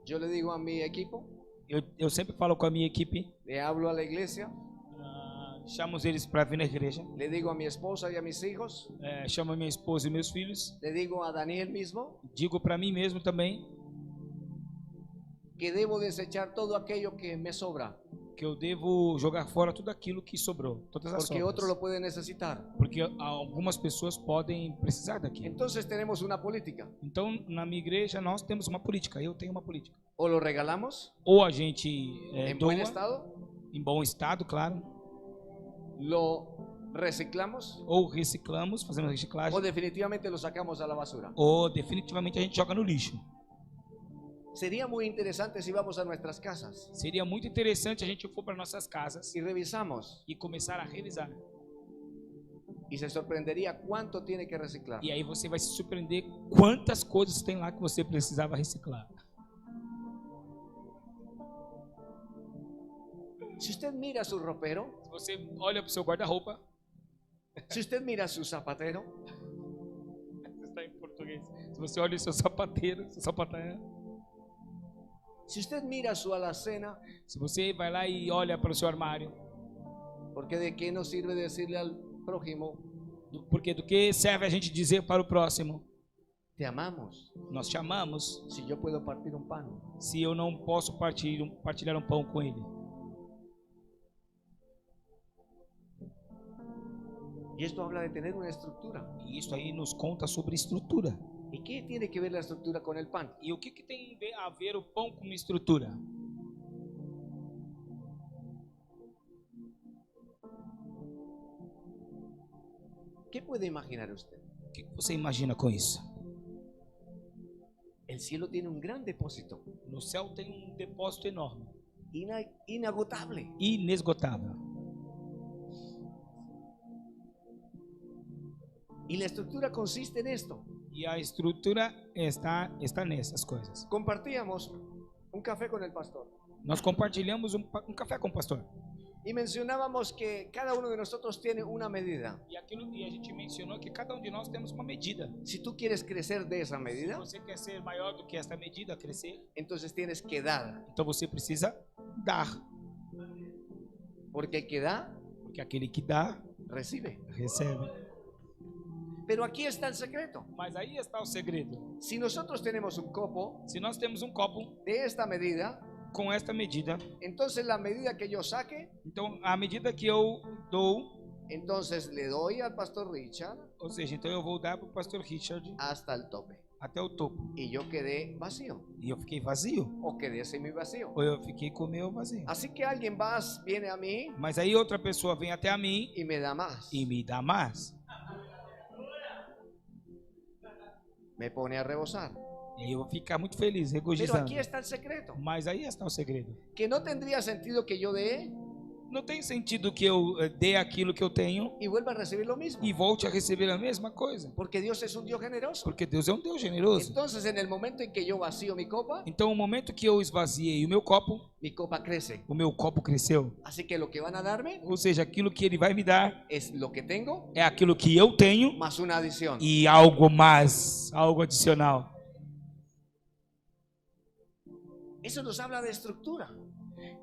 Yo le digo a mi equipo, Eu sempre falo com a minha equipe, le hablo a la iglesia, chamo eles para vir na igreja, le digo a mi esposa y a mis hijos, chamo a minha esposa e meus filhos, le digo a Daniel mismo digo para mim mesmo também que debo desechar todo aquello que me sobra, que eu devo jogar fora tudo aquilo que sobrou, todas as porque otro sobras, lo puede necesitar. porque algumas pessoas podem precisar daquilo. Entonces tenemos una política. Então, na minha igreja, nós temos uma política, eu tenho uma política. O lo regalamos Ou a gente en doa, buen estado, em bom estado, claro, lo reciclamos ou reciclamos, fazemos o reciclagem, definitivamente lo sacamos a la basura. ou definitivamente a gente joga no lixo. Sería muy interesante si vamos a nuestras casas Seria muito interessante a gente for para nossas casas y revisamos e começar a revisar. y se sorprendería cuánto tiene que reciclar. E aí você vai se surpreender quantas coisas tem lá que você precisava reciclar. Si usted mira su ropero, Se você olha para o seu guarda-roupa, si usted mira su zapatero, está em português. Se você olha o seu sapateiro, sua sapataia, si usted mira su alacena, se você vai lá e olha para o seu armário, porque de qué nos sirve decirle al prójimo, porque do que serve a gente dizer para o próximo? te amamos, Nós te amamos, si yo puedo partir un pan. se eu não posso partilhar um pão com ele. Y esto habla de tener una estructura. E isso aí nos conta sobre estrutura. ¿Y qué tiene que ver la estructura con el pan? E o que tem a ver o pão com estrutura? ¿Qué puede imaginar usted? O que você imagina com isso? El cielo tiene un gran depósito, No céu tem um depósito enorme, inagotable. inesgotável. Y la estructura consiste en esto. E a estrutura está nessas coisas. Compartíamos un café con el pastor Nós compartilhamos um café com o pastor. y mencionábamos que cada uno de nosotros tiene una medida. E a gente mencionou que cada um de nós temos uma medida. Si tú quieres crecer de esa Se medida, você quer ser maior do que esta medida, crescer, entonces tienes que dar. então você precisa dar. Porque el que da, Porque aquele que dá, recibe. recebe. Pero aquí está el secreto. Mas aí está o segredo. Si nosotros tenemos un copo Se nós temos um copo de esta medida, com esta medida, entonces la medida que yo saque, então a medida que eu dou, entonces le doy al pastor Richard ou seja, então eu vou dar para o pastor Richard hasta el tope. até o topo. Y yo quedé vacío E eu fiquei vazio, o quedé semi vacío. ou eu fiquei com o meu vazio. Así que alguien más viene a mí Mas aí outra pessoa vem até a mim y me da más. e me dá mais. Me pone a rebosar. E eu vou ficar muito feliz, Pero regozijando. aquí está el secreto. Mas aí está o segredo. Que no tendría sentido que yo dé Não tem sentido que eu dê aquilo que eu tenho y vuelva a recibir lo mismo. e volte a receber a mesma coisa. Porque Dios es un Dios generoso. Porque Deus é um Deus generoso. Entonces, en el momento en que yo vacío mi copa Então, o momento que eu esvaziei o meu copo cresceu. Así que lo que van a darme Ou seja, aquilo que ele vai me dar es lo que tengo é aquilo que eu tenho más una adición. e algo mais, algo adicional. Eso nos habla de estructura.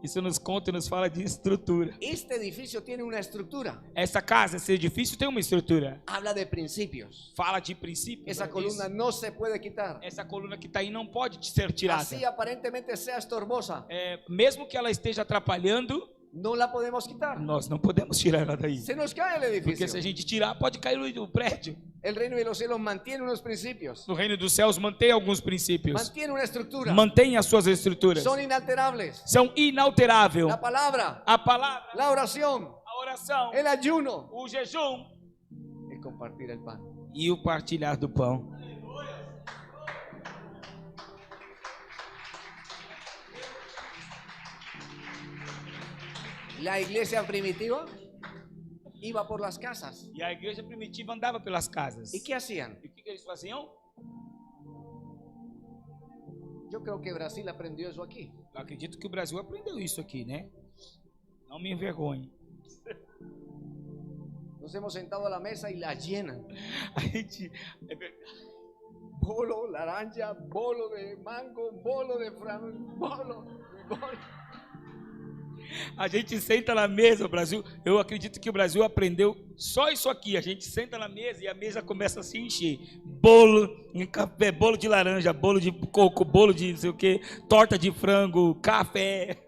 Isso nos conta e nos fala de estrutura. Este edificio tiene una estructura. Essa casa, esse edifício tem uma estrutura. Habla de principios. Fala de princípios. Esa né, columna disso. no se puede quitar. Essa coluna que está aí não pode ser tirada. Así aparentemente sea estorbosa, Mesmo que ela esteja atrapalhando, no la podemos quitar. nós não podemos tirar ela daí. Se nos cae el Porque se edificio. a gente tirar, pode cair o prédio. El reino de los cielos mantiene unos principios. No reino dos céus mantém alguns princípios. Mantiene una estructura. Mantém as suas estruturas. Son inalterables. São inalteráveis. La palabra, A palavra, la oración, a oração, el ayuno, o jejum el compartir el pan. e o partilhar do pão. La iglesia primitiva iba por las casas. E a igreja primitiva andava pelas casas. ¿Y qué hacían? E o que que eles faziam? Yo creo que Brasil aprendió eso aquí. Eu acredito que o Brasil aprendeu isso aqui, né? Não me envergonhe. Nos hemos sentado a la mesa y la llenan. A gente, Bolo, laranja, bolo de mango, bolo de frango, bolo. a gente senta na mesa, o Brasil, eu acredito que o Brasil aprendeu só isso aqui. A gente senta na mesa e a mesa começa a se encher. Bolo em café, bolo de laranja, bolo de coco, bolo de não sei o que, torta de frango, café.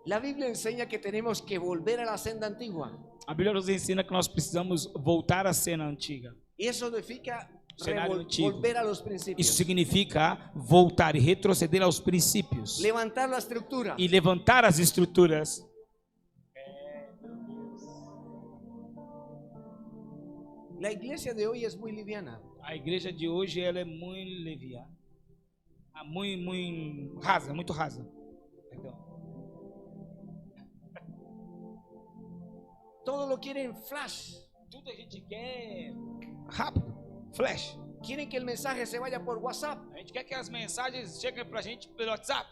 La Biblia enseña que tenemos que volver a la senda antigua. A Bíblia nos ensina que nós precisamos voltar à cena antiga. Y eso significa Cenário antigo. volver a los principios. Isso significa voltar e retroceder aos princípios Levantar la estructura. e levantar as estruturas. La iglesia de hoy es muy liviana. A igreja de hoje ela é muito leviana, muito rasa, muito rasa. Perdão. Todo lo quieren flash. Tudo a gente quer rápido, flash. Quieren que el mensaje se vaya por WhatsApp. A gente quer que as mensagens cheguem pra gente pelo WhatsApp.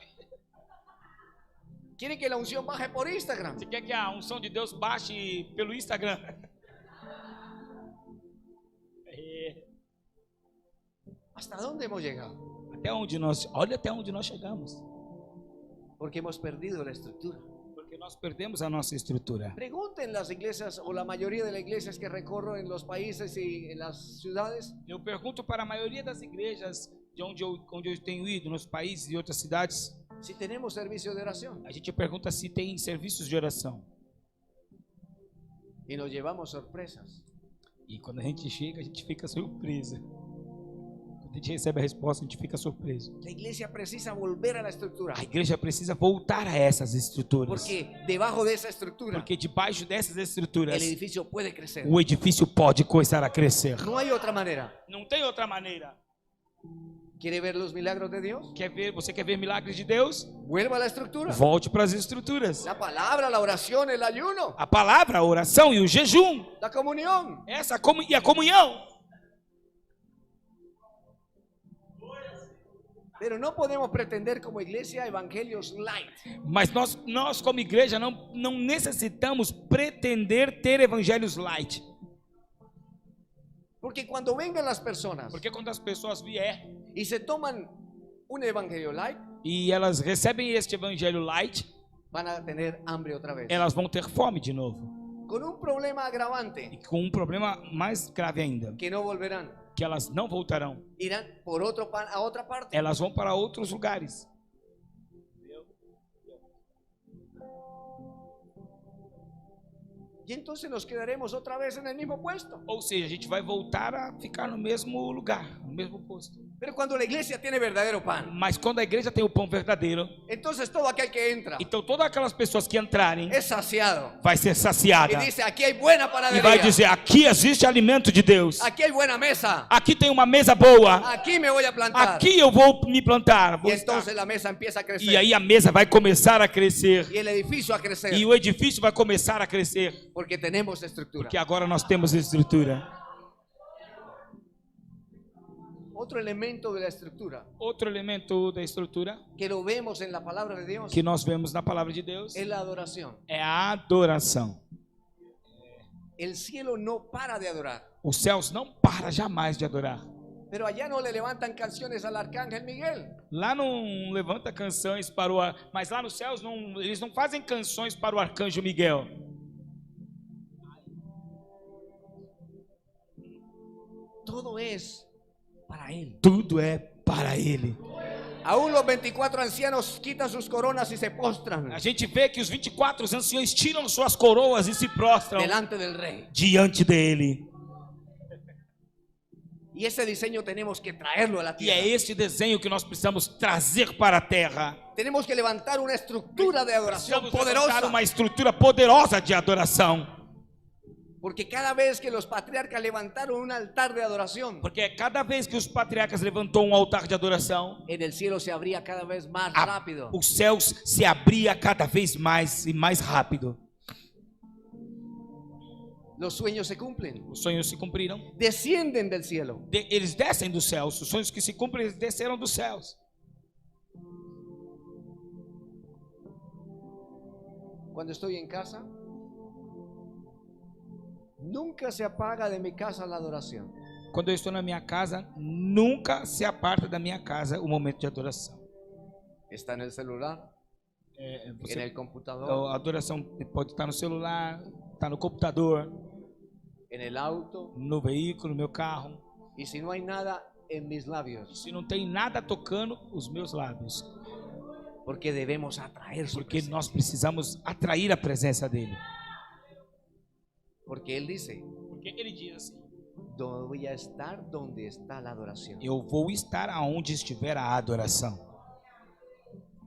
Quieren que la unción baje por Instagram. Você quer que a unção de Deus baixe pelo Instagram. ¿Hasta dónde hemos llegado? Olha até onde nós chegamos. Porque hemos perdido la estructura. Porque nós perdemos a nossa estrutura. Pregunten las iglesias o la mayoría de las iglesias que recorro en los países y en las ciudades. Eu pergunto para a maioria das igrejas de onde eu tenho ido, nos países e outras cidades, Si tenemos servicio de oración. a gente pergunta se tem serviços de oração. Y nos llevamos sorpresas. E quando a gente chega, a gente fica surpresa. Quando a gente recebe a resposta, a gente fica surpreso. La iglesia precisa volver a la estructura. A igreja precisa voltar a essas estruturas. Porque debajo de esa estructura Porque debaixo dessas estruturas, el edificio puede crecer. o edifício pode começar a crescer. No hay otra manera. Não tem outra maneira. ¿Quiere ver los milagros de Dios? Você quer ver milagres de Deus? Vuelva a la estructura. Volte para as estruturas. La palabra, la oración, el ayuno, A palavra, a oração e o jejum. la comunión. E a comunhão. Pero no podemos pretender como iglesia evangelios light. Mas nós como igreja não necessitamos pretender ter evangelhos light. Porque cuando vengan las personas Porque quando as pessoas vier y se toman un evangelio light, e elas recebem este evangelho light, van a tener hambre otra vez. elas vão ter fome de novo. Con un problema E agravante, com um problema mais grave ainda, que no volverán. que elas não voltarão. Irán a otra parte. Elas vão para outros lugares. Y entonces nos quedaremos otra vez en el mismo puesto. Ou seja, a gente vai voltar a ficar no mesmo lugar, no mesmo posto. Pero cuando la iglesia tiene verdadero pan, Mas quando a igreja tem o pão verdadeiro, entonces todo aquel que entra então todas aquelas pessoas que entrarem es saciado. vai ser saciada. Y dice, aquí hay buena E vai panadería. dizer, aqui existe alimento de Deus. Aquí hay buena mesa. Aqui tem uma mesa boa. Aquí me voy a plantar. Aqui eu vou me plantar. Y entonces la mesa empieza a crecer. E aí a mesa vai começar a crescer. Y el edificio a crecer. E o edifício vai começar a crescer. Porque tenemos estructura. Porque agora nós temos estrutura. Otro elemento de la estructura Outro elemento da estrutura que lo vemos en la palabra de Dios que nós vemos na palavra de Deus es la adoración. é a adoração. El cielo no para de adorar. Os céus não param jamais de adorar. Pero allá no le levantan canciones al arcángel Miguel. Lá não levanta canções para o mas lá nos céus eles não fazem canções para o arcanjo Miguel. Todo es para él. Tudo é para ele. Aún los 24 ancianos quitan sus coronas y se postran A gente vê que os 24 anciões tiram suas coroas e se prostram delante del rey. diante dele. Y ese diseño tenemos que traerlo a la E tierra. é este desenho que nós precisamos trazer para a terra. Tenemos que levantar una estructura de adoración Precisamos levantar poderosa. uma estrutura poderosa de adoração. Porque cada vez que los patriarcas levantaron un altar de adoración, Porque cada vez que os patriarcas levantou um altar de adoração, en el cielo se abría cada vez más a- rápido. os céus se abria cada vez mais e mais rápido. Los sueños se cumplen. Os sonhos se cumpriram. Descienden del cielo. Eles descem dos céus. Os sonhos que se cumprem, eles desceram dos céus. Cuando estoy en casa, nunca se apaga de mi casa la adoración. Quando eu estou na minha casa, nunca se aparta da minha casa o momento de adoração. Está en el celular, en el A computador, adoração pode estar no celular, está no computador, en el auto, no veículo, no meu carro. y si no hay nada en mis labios, Se não tem nada tocando os meus lábios, porque debemos atraer su porque presencia. nós precisamos atrair a presença dele. Porque Él dice, Porque ele diz assim: voy a estar donde está la adoración. eu vou estar aonde estiver a adoração.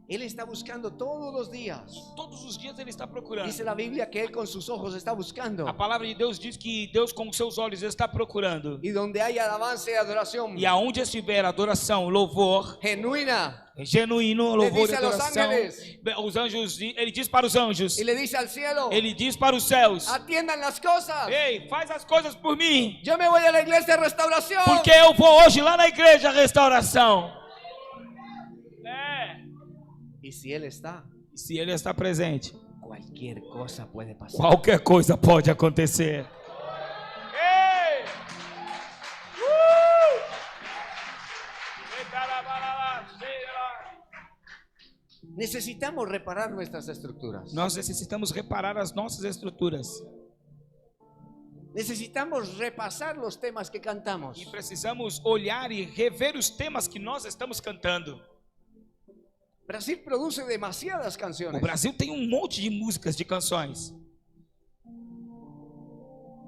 Él está buscando todos los días. Todos os dias ele está procurando. Dice la Biblia que Él con sus ojos está buscando. A palavra de Deus diz que Deus com os seus olhos está procurando. Y donde hay alabanza y adoración E aonde estiver adoração, louvor genuina, genuíno, louvor e diz a los adoração, ángeles. os anjos, ele diz para os anjos, y le dice al cielo, ele diz para os céus: atiendan las cosas. ei, faz as coisas por mim, Yo me voy a la iglesia de restauración. porque eu vou hoje lá na igreja Restauração. Y si Él está, E se ele está presente, cualquier cosa puede pasar. qualquer coisa pode acontecer. Ei! Necesitamos reparar nuestras estructuras. Nós necessitamos reparar as nossas estruturas. Necesitamos repasar los temas que cantamos. E precisamos olhar e rever os temas que nós estamos cantando. Brasil produce demasiadas O canciones. Brasil tem um monte de músicas, de canções.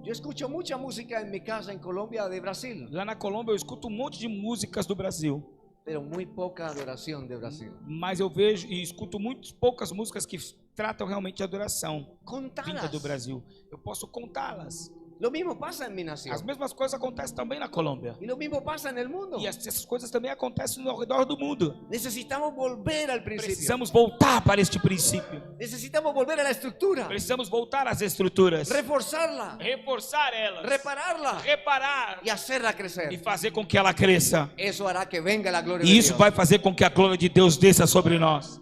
Yo escucho mucha música en mi casa en Colombia de Brasil, Lá na Colômbia eu escuto um monte de músicas do Brasil. pero muy poca adoración de Brasil. Mas eu vejo e escuto muito poucas músicas que tratam realmente de adoração vinda Contadas. do Brasil. Eu posso contá-las. Lo mismo pasa en mi nación. As mesmas coisas acontecem também na Colômbia. Y lo mismo pasa en el mundo. E essas coisas também acontecem ao redor do mundo. Necesitamos volver al principio. Precisamos voltar para este princípio. Necesitamos volver a la estructura. Precisamos voltar às estruturas. Reforzarla. Reforçar elas. Repararla. Reparar. Y hacerla E crecer. fazer com que ela cresça. Eso hará que venga la gloria E de isso Dios. vai fazer com que a glória de Deus desça sobre nós.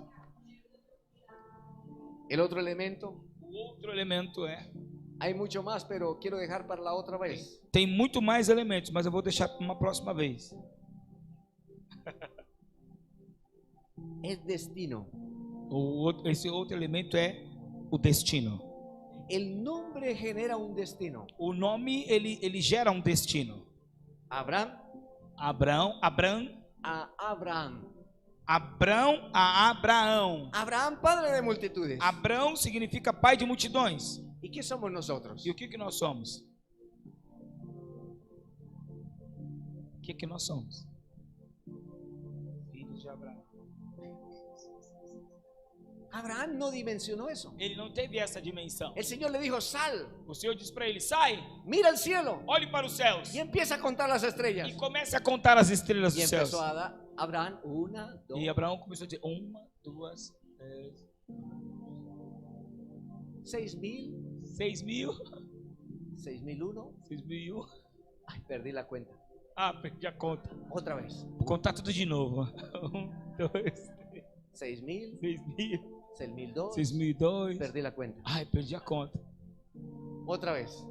El otro elemento, O outro elemento é: hay mucho más, pero quiero dejar para la otra vez. tem muito mais elementos, mas eu vou deixar para uma próxima vez. Es destino. Esse outro elemento é o destino. El nombre genera un destino. O nome ele gera um destino. Abraham Abrão a Abraham. Abrão a Abraão. Abraham, padre de multitudes. Abrão significa pai de multidões. ¿Y qué somos nosotros? E o que nós somos? O que nós somos? Filhos de Abraão. Abraham no dimensionó eso. Ele não teve essa dimensão. El Señor le dijo, sal, O Senhor disse para ele: sai, mira al cielo olhe para os céus y empieza a contar las estrellas. e comece a contar as estrelas Y dos céus. empezó a dar Abraham 1, 2, E Abraão começou a dizer: 1, 2, 3, 6,000, 6.000, 6,001. 6.001. Ay, perdí la cuenta. Ah, perdi a conta. Otra vez. Vou contar tudo de novo. 1, 2, 6,000, 6.000, 6,002. 6.002. Perdí la cuenta. Ai, perdi a conta. Otra vez.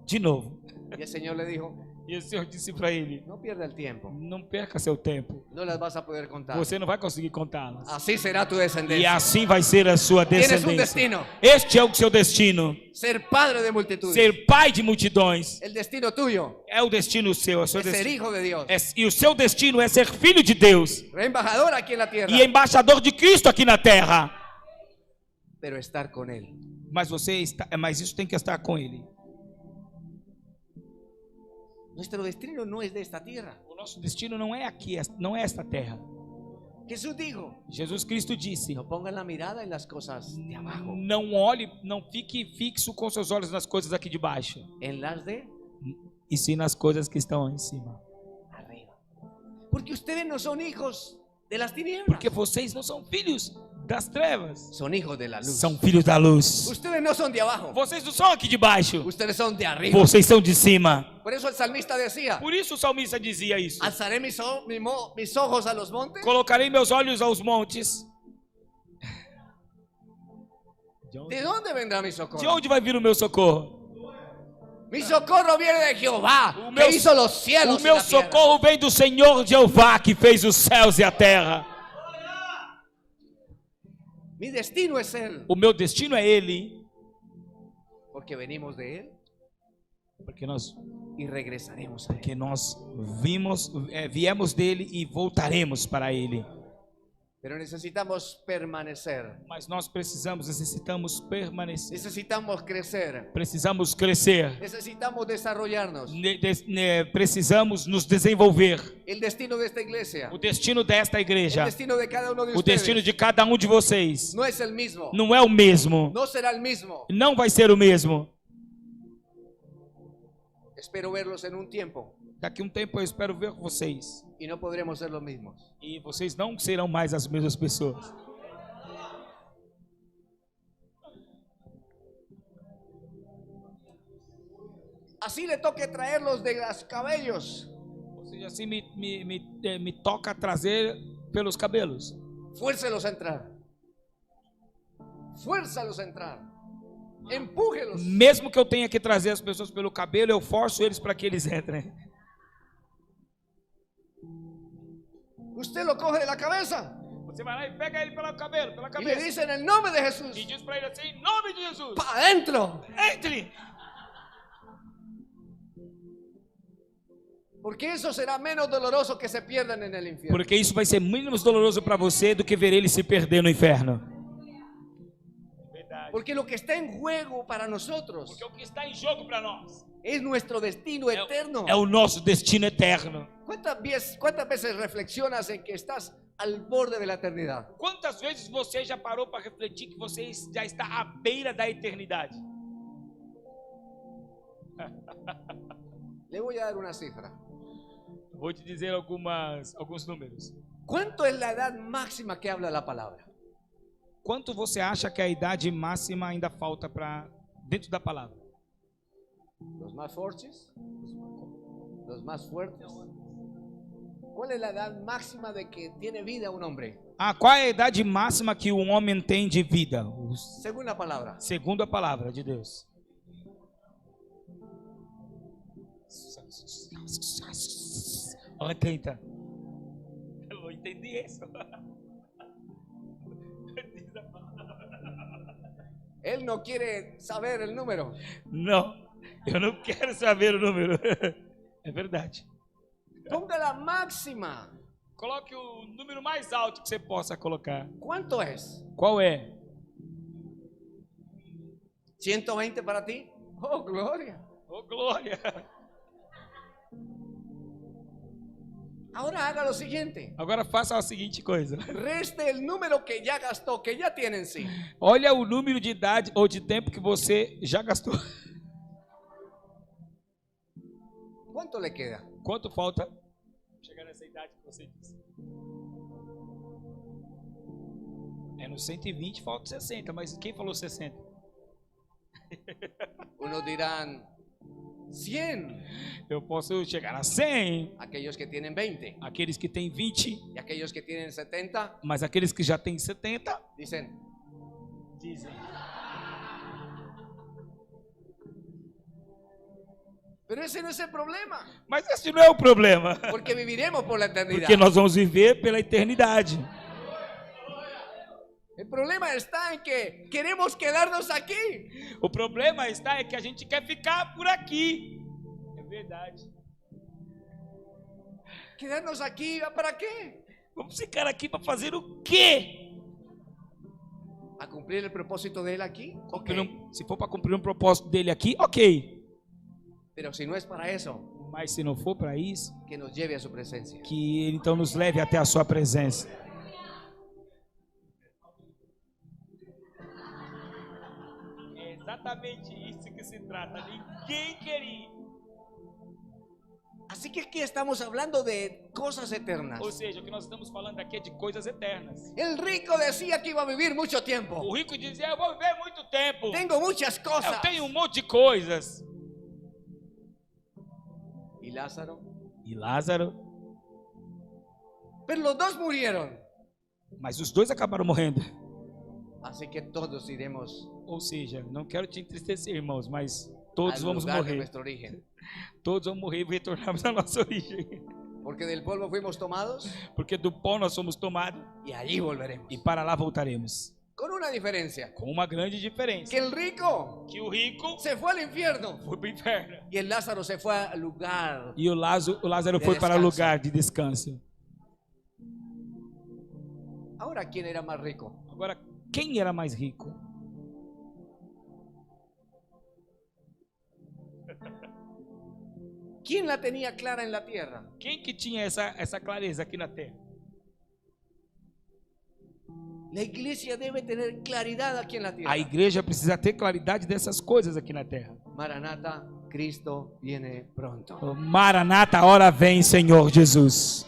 De novo. Y el Señor le dijo, E o Senhor disse para ele: no pierda el tiempo. não perca seu tempo. No las vas a poder contar. Você não vai conseguir contá-las. Así será tu E descendencia. assim vai ser a sua Tienes un descendência. destino. Este é o seu destino. Ser padre de multitudes. Ser pai de multidões. El destino tuyo É o destino seu. É o seu es ser destino. hijo de Dios. E o seu destino é ser filho de Deus. Embajador aquí en la tierra. E embaixador de Cristo aqui na terra. Pero estar con Él. Mas mas isso tem que estar com Ele. Nuestro destino no es de esta tierra. O nosso destino não é aqui, não é esta terra. Jesús dijo, Jesus Cristo disse: no pongan la mirada en las cosas de abajo, não olhe, não fique fixo com seus olhos nas coisas aqui de baixo, en las de e sim nas coisas que estão em cima. arriba. Porque ustedes no son hijos de las tinieblas. Porque vocês não são filhos das trevas. son hijos de la luz. São filhos da luz. Ustedes no son de abajo, Vocês não são aqui de baixo. ustedes son de arriba. Vocês são de cima. Por eso el salmista decía, Por isso o salmista dizia isso. alzaré mis ojos a los montes. Colocarei meus olhos aos montes. ¿De dónde vendrá mi De socorro? onde vai vir o meu socorro? Mi socorro viene de Jehová, O que hizo los cielos o y meu la tierra. socorro vem do Senhor Jeová, que fez os céus e a terra. Mi destino es Él, O meu destino é Ele, porque venimos de Él porque nós y regresaremos a Él. viemos dele e voltaremos para Ele. Pero necesitamos permanecer, Mas nós necessitamos permanecer, necesitamos crecer, precisamos crescer, necesitamos desarrollarnos. precisamos nos desenvolver. El destino de esta iglesia, O destino desta el igreja, destino de cada uno de o destino ustedes, de cada um de vocês, no es el mismo, não é o mesmo, no será el mismo. não vai ser o mesmo. Espero verlos en un tiempo Daqui a um tempo eu espero ver vocês, y no podremos ser los mismos. e vocês não serão mais as mesmas pessoas. Así le toque traerlos de los cabellos. Ou seja, assim me toca trazer pelos cabelos. Fuércelos a entrar. Fuérzalos a entrar. Empújelos. Mesmo que eu tenha que trazer as pessoas pelo cabelo, eu forço eles para que eles entrem. Usted lo coge de la cabeza Você vai lá e pega ele pelo cabelo, pela y le cabeça, dice en el nombre de Jesús, e diz para ele assim, em nome de Jesus, para adentro. entre. Porque eso será menos doloroso que se pierdan en el infierno. Porque isso vai ser menos doloroso para você do que ver ele se perder no inferno. Porque lo que está en juego para nosotros Porque o que está em jogo para nós es nuestro destino eterno. é o nosso destino eterno. ¿Cuántas veces reflexionas en que estás al borde de la eternidad? Quantas vezes você já parou para refletir que você já está à beira da eternidade? Le voy a dar una cifra. Vou te dizer alguns números. ¿Cuánto es la edad máxima que habla la palabra? Quanto você acha que a idade máxima ainda falta para dentro da palavra? ¿Los más fuertes? ¿Los más fuertes? ¿Cuál es la edad máxima de que tiene vida un hombre? Qual é a idade máxima que um homem tem de vida? Según la palabra. Segundo a palavra de Deus. Olha 30. Eu não entendi isso. Él no quiere saber el número. Não, eu não quero saber o número. É verdade. Ponga la máxima. Coloque o número mais alto que você possa colocar. ¿Cuánto es? Qual é? 120 para ti. Oh, gloria. Oh, glória! Ahora haga lo siguiente. Agora faça a seguinte coisa. Reste el número que ya gastó, que ya tiene en sí. Olha o número de idade ou de tempo que você já gastou. ¿Cuánto le queda? Quanto falta? Chegar nessa idade que você disse. É no 120 falta 60, mas quem falou 60? Unos dirán 100. Eu posso chegar a 100. Aquellos que tienen 20. Aqueles que têm 20, Y aquellos que tienen 70 mas aqueles que já têm 70 dicen, dizem. pero ese no es el problema. Mas esse não é o problema, Porque viviremos por la eternidad. porque nós vamos viver pela eternidade. El problema está en que queremos quedarnos aquí. O problema está é que a gente quer ficar por aqui. É verdade. Quedarnos aquí, ¿para qué? Vamos ficar aqui para fazer o quê? ¿A cumplir el propósito de él aquí? Ok. Se for para cumprir um propósito dele aqui, ok. Pero si no es para eso, Mas se não for para isso, que nos lleve a su presencia. que ele então nos leve até a sua presença. É exatamente isso que se trata. Ninguém quer ir. Así que aquí estamos hablando de cosas eternas. Ou seja, o que nós estamos falando aqui é de coisas eternas. El rico decía que iba a vivir mucho tiempo. O rico dizia: eu vou viver muito tempo. Tengo muchas cosas. Eu tenho um monte de coisas. Y Lázaro. E Lázaro, Pero los dos murieron. mas os dois acabaram morrendo. Así que todos iremos Ou seja, não quero te entristecer, irmãos, mas todos al vamos lugar de morrer. nuestro origen. Todos vamos morrer e retornarmos à nossa origem. Porque del polvo fuimos tomados Porque do pó nós somos tomados y allí volveremos. e para lá voltaremos. Con una diferencia. Com uma grande Que diferença. el rico Que o rico se fue al infierno foi para o inferno. y el Lázaro se fue al lugar. E o Lázaro De foi para o descanso. lugar de descanso. Ahora, ¿quién era más rico? Agora, quem era mais rico? ¿Quién la tenía clara en la tierra? Quem que tinha essa clareza aqui na terra? La iglesia debe tener claridad aquí en la tierra. A igreja precisa ter claridade dessas coisas aqui na terra. Maranata, Cristo viene pronto. Maranata, a hora vem, Senhor Jesus.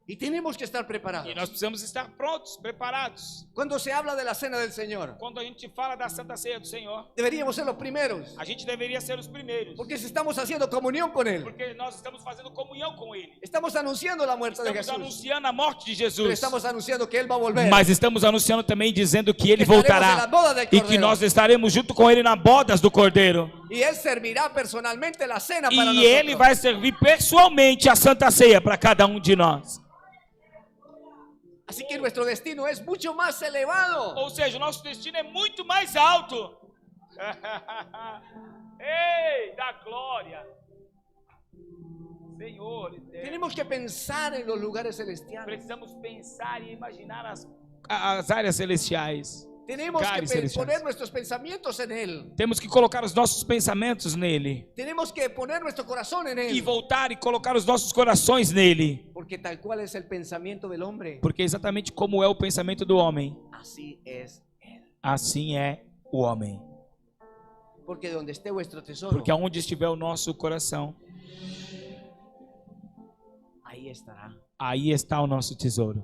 Y tenemos que estar preparados. E nós precisamos estar prontos, preparados. Cuando se habla de la cena del Señor, Quando a gente fala da Santa Ceia do Senhor, deberíamos ser los primeros. a gente deveria ser os primeiros. Porque si estamos haciendo comunión con Él, Porque nós estamos fazendo comunhão com Ele. estamos anunciando la muerte de Estamos Jesús. anunciando a morte de Pero Jesus. estamos anunciando que Él va a volver. Mas estamos anunciando também dizendo que Ele Estaremos voltará. en la boda del E que Cordero. nós estaremos junto com Ele na bodas do Cordeiro. Y Él servirá personalmente la cena para E nosotros. Ele vai servir pessoalmente a Santa Ceia para cada um de nós. Así que nuestro destino es mucho más elevado. Ou seja, o nosso destino é muito mais alto. Ei, da glória. Senhor, Tenemos que pensar en los lugares celestiales. precisamos pensar e imaginar as áreas celestiais. Tenemos que Lugares celestiais. poner nuestros pensamientos en Él. Temos que colocar os nossos pensamentos nele. Tenemos que poner nuestro corazón en E Él. voltar e colocar os nossos corações nele. Porque tal cual es el pensamiento del hombre, Porque exatamente como é o pensamento do homem, así es Él. assim é o homem. Porque donde esté vuestro tesoro, Porque aonde estiver o nosso coração, ahí estará. aí está o nosso tesouro.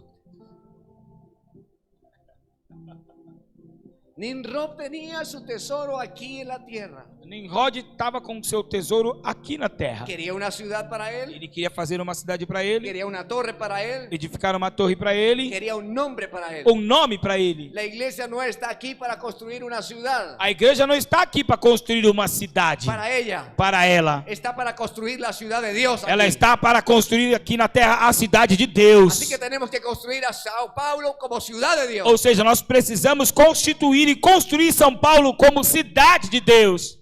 Nimrod tenía su tesoro aquí en la tierra. Nimrod estava com o seu tesouro aqui na terra. Quería una ciudad para él, Ele queria fazer uma cidade para ele, quería una torre para él, edificar uma torre para ele, quería un nombre para él. um nome para ele. La iglesia no está aquí para construir una ciudad A igreja não está aqui para construir uma cidade para ella, para ela. está para construir la ciudad de Dios aquí. Ela está para construir aqui na terra a cidade de Así Deus. que tenemos que construir a Sao Paulo como ciudad de Dios. Ou seja, nós precisamos constituir e construir São Paulo como cidade de Deus.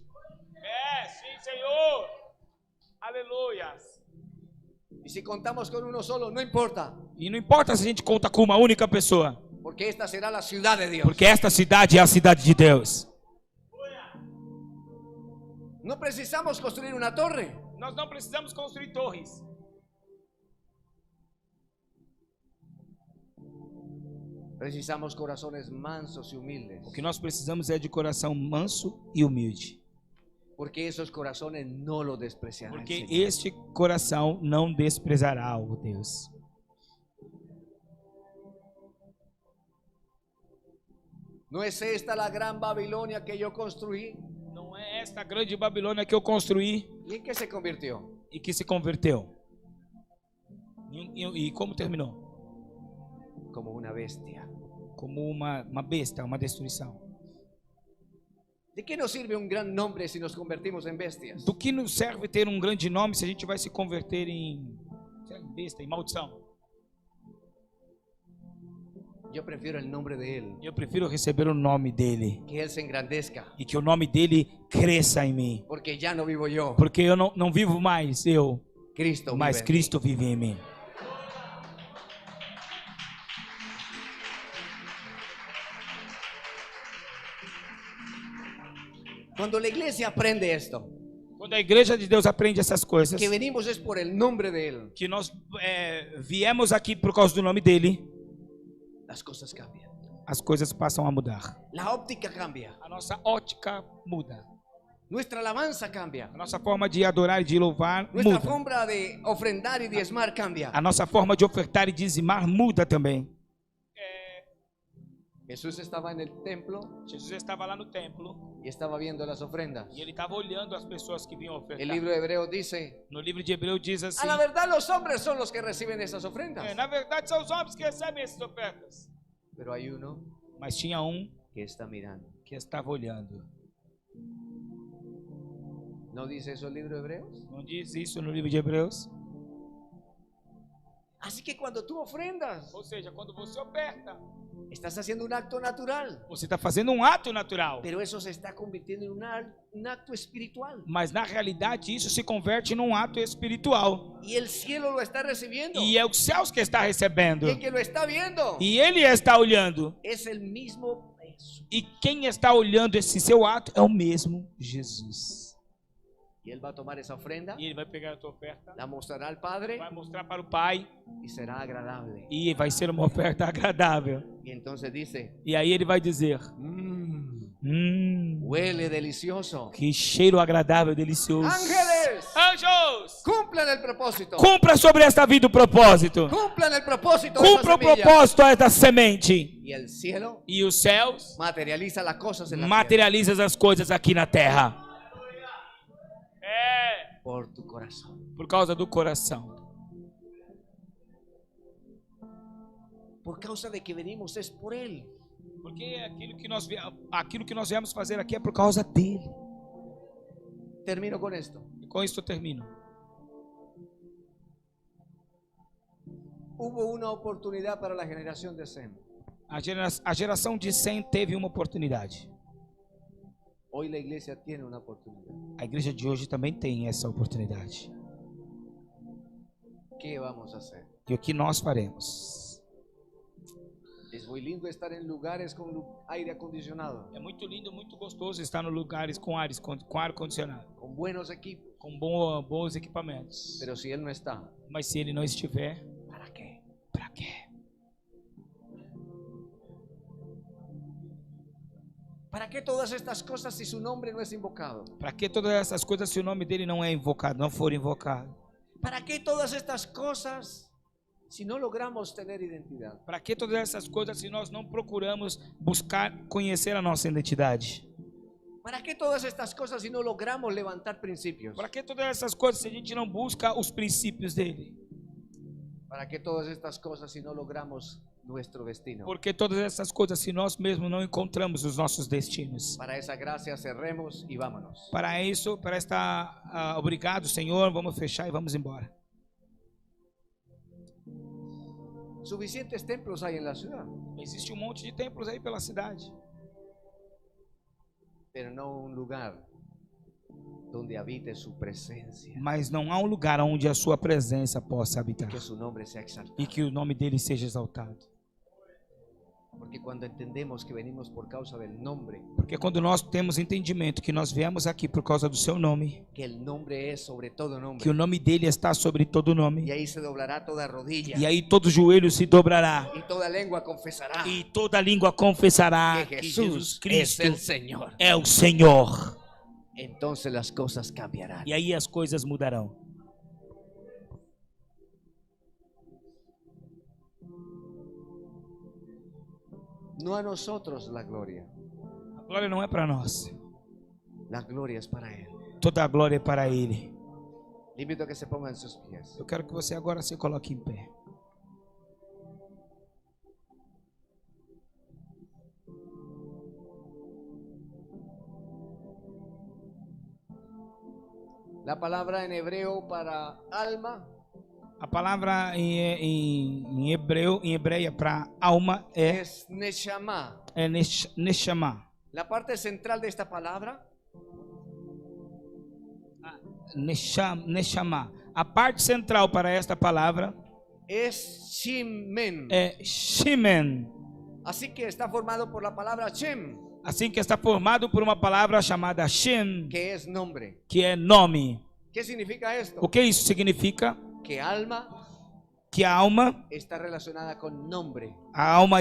Sim, Senhor. Aleluia. Y si contamos con uno solo, no importa, E não importa se a gente conta com uma única pessoa, porque esta será la ciudad de Dios. porque esta cidade é a cidade de Deus. No precisamos construir una torre, Nós não precisamos construir torres. precisamos corazones mansos y humildes, O que nós precisamos é de coração manso e humilde. porque esos corazones no lo despreciarán. Porque Señor. este coração não desprezará o Deus. ¿No es esta la gran Babilonia que yo construí? Não é esta grande Babilônia que eu construí ¿Y en qué se convirtió? e que se converteu. E como terminou? Como una bestia. Como uma besta, uma destruição. ¿De qué nos sirve un gran nombre si nos convertimos en bestias? Do que nos serve ter um grande nome se a gente vai se converter em besta, em maldição? Yo prefiero el nombre de Él, Eu prefiro receber o nome dele que Él se engrandezca, e que o nome dele cresça em mim. porque ya no vivo yo, Porque eu não vivo mais eu, Cristo mas vive en mí. Cristo vive em mim. Cuando la iglesia aprende esto, Quando a igreja de Deus aprende essas coisas, que venimos es por el nombre de Él, que nós viemos aqui por causa do nome dele, las cosas cambian. as coisas passam a mudar. La óptica cambia. A nossa ótica muda. Nuestra alabanza cambia. A nossa forma de adorar e de louvar Nuestra muda. forma de ofrendar y diezmar cambia. A nossa forma de ofertar e dizimar muda também. Jesús estaba en el templo Jesus estava lá no templo y estaba viendo las ofrendas. e ele estava olhando as pessoas que vinham ofertar. El libro de Hebreos dice, No livro de Hebreus diz assim: a la verdad los hombres son los que reciben esas ofrendas. na verdade são os homens que recebem essas ofertas. Pero hay uno Mas tinha um que está mirando. que estava olhando. ¿No dice eso el libro de Hebreos? Não diz isso no livro de Hebreus? Así que cuando tú ofrendas, Ou seja, quando você oferta, estás haciendo un acto natural. você está fazendo um ato natural. Pero eso se está convirtiendo en un acto espiritual. Mas na realidade isso se converte num ato espiritual. Y el cielo lo está recibiendo. E é os céus que está recebendo. Y el que lo está viendo E ele está olhando. es el mismo peso. E quem está olhando esse seu ato é o mesmo Jesus. Y él va a tomar esa ofrenda, E ele vai pegar a tua oferta, la mostrará al Padre vai mostrar para o Pai y será agradable. e vai ser uma oferta agradável. Y entonces dice, E aí ele vai dizer: huele delicioso. que cheiro agradável, delicioso. Ángeles, Anjos, cumplan el propósito. cumpra sobre esta vida o propósito. Cumplan el propósito de Cumpra esa o semilla. propósito desta semente. Y el cielo E os céus materializa las cosas en la materializa as coisas aqui na terra. tierra por tu corazón. Por causa do coração. Por causa de que venimos es por él. Porque aquilo que nós viemos fazer aqui é por causa dele. Termino con esto. E com isso eu termino. Hubo una oportunidad para la generación de Sem. A geração de Sem teve uma oportunidade. Hoy la iglesia tiene una oportunidad. A igreja de hoje também tem essa oportunidade. ¿Qué vamos a hacer? E o que nós faremos? Es muy lindo estar en lugares con aire acondicionado, É muito lindo, muito gostoso estar em lugares com ar condicionado, con buenos equipos. com bons equipamentos. Pero si él no está, Mas se ele não estiver, ¿para qué? para quê? ¿Para qué todas estas cosas si su nombre no es invocado? Para que todas essas coisas se o nome dele não é invocado, não for invocado? ¿Para qué todas estas cosas si no logramos tener identidad? Para que todas essas coisas se nós não procuramos buscar conhecer a nossa identidade? ¿Para qué todas estas cosas si no logramos levantar principios? Para que todas essas coisas se a gente não busca os princípios dele? ¿Para qué todas estas cosas si no logramos nuestro destino? Por que todas essas coisas se nós mesmos não encontramos os nossos destinos? Para esa gracia cerremos y vámonos. Para isso, para esta obrigado, Senhor, vamos fechar e vamos embora. Suficientes templos hay en la ciudad, Existe monte de templos aí pela cidade, pero no un lugar donde habite su presencia, mas não há um lugar onde a sua presença possa habitar que su nombre sea exaltado. e que o nome dele seja exaltado. Porque cuando entendemos que venimos por causa del nombre, Porque quando nós temos entendimento que nós viemos aqui por causa do seu nome, que el nombre es sobre todo nombre, que o nome dele está sobre todo y nome, ahí se doblará toda rodilla e aí todo joelho se dobrará y toda lengua confesará e toda língua confessará que que Jesús Jesus es Cristo el Señor. é o Senhor. Entonces las cosas cambiarán. E aí as coisas mudarão. No a nosotros la gloria, A glória não é para nós, la gloria es para Él. toda a glória é para ele. Le invito a que se pongan sus pies. Eu quero que você agora se coloque em pé. La palabra en hebreo para alma A palavra em hebreia para alma es neshama. é neshama. La parte central de esta palabra Neshama. A parte central para esta palavra es shimen. é Shemen. Así que está formado por la palabra Shem, Assim que está formado por uma palavra chamada Shem, que es nombre. que é nome. ¿Qué significa esto? O que isso significa? Que alma Que a alma está relacionada con nombre.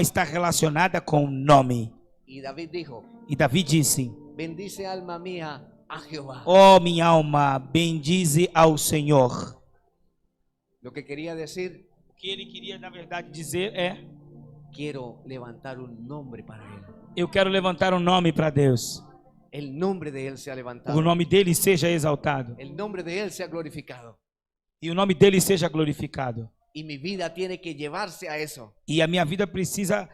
está relacionada com nome. Y David dijo, E Davi disse: bendice alma mía a Jehová. Ó minha alma, bendize ao Senhor. Lo que quería decir, O que ele queria, na verdade, dizer é: quiero levantar un nombre para él. eu quero levantar um nome para Deus. El nombre de él sea levantado. O nome dele seja exaltado. El nombre de él sea glorificado. E o nome dele seja glorificado. Y mi vida tiene que llevarse a eso. E a minha vida precisa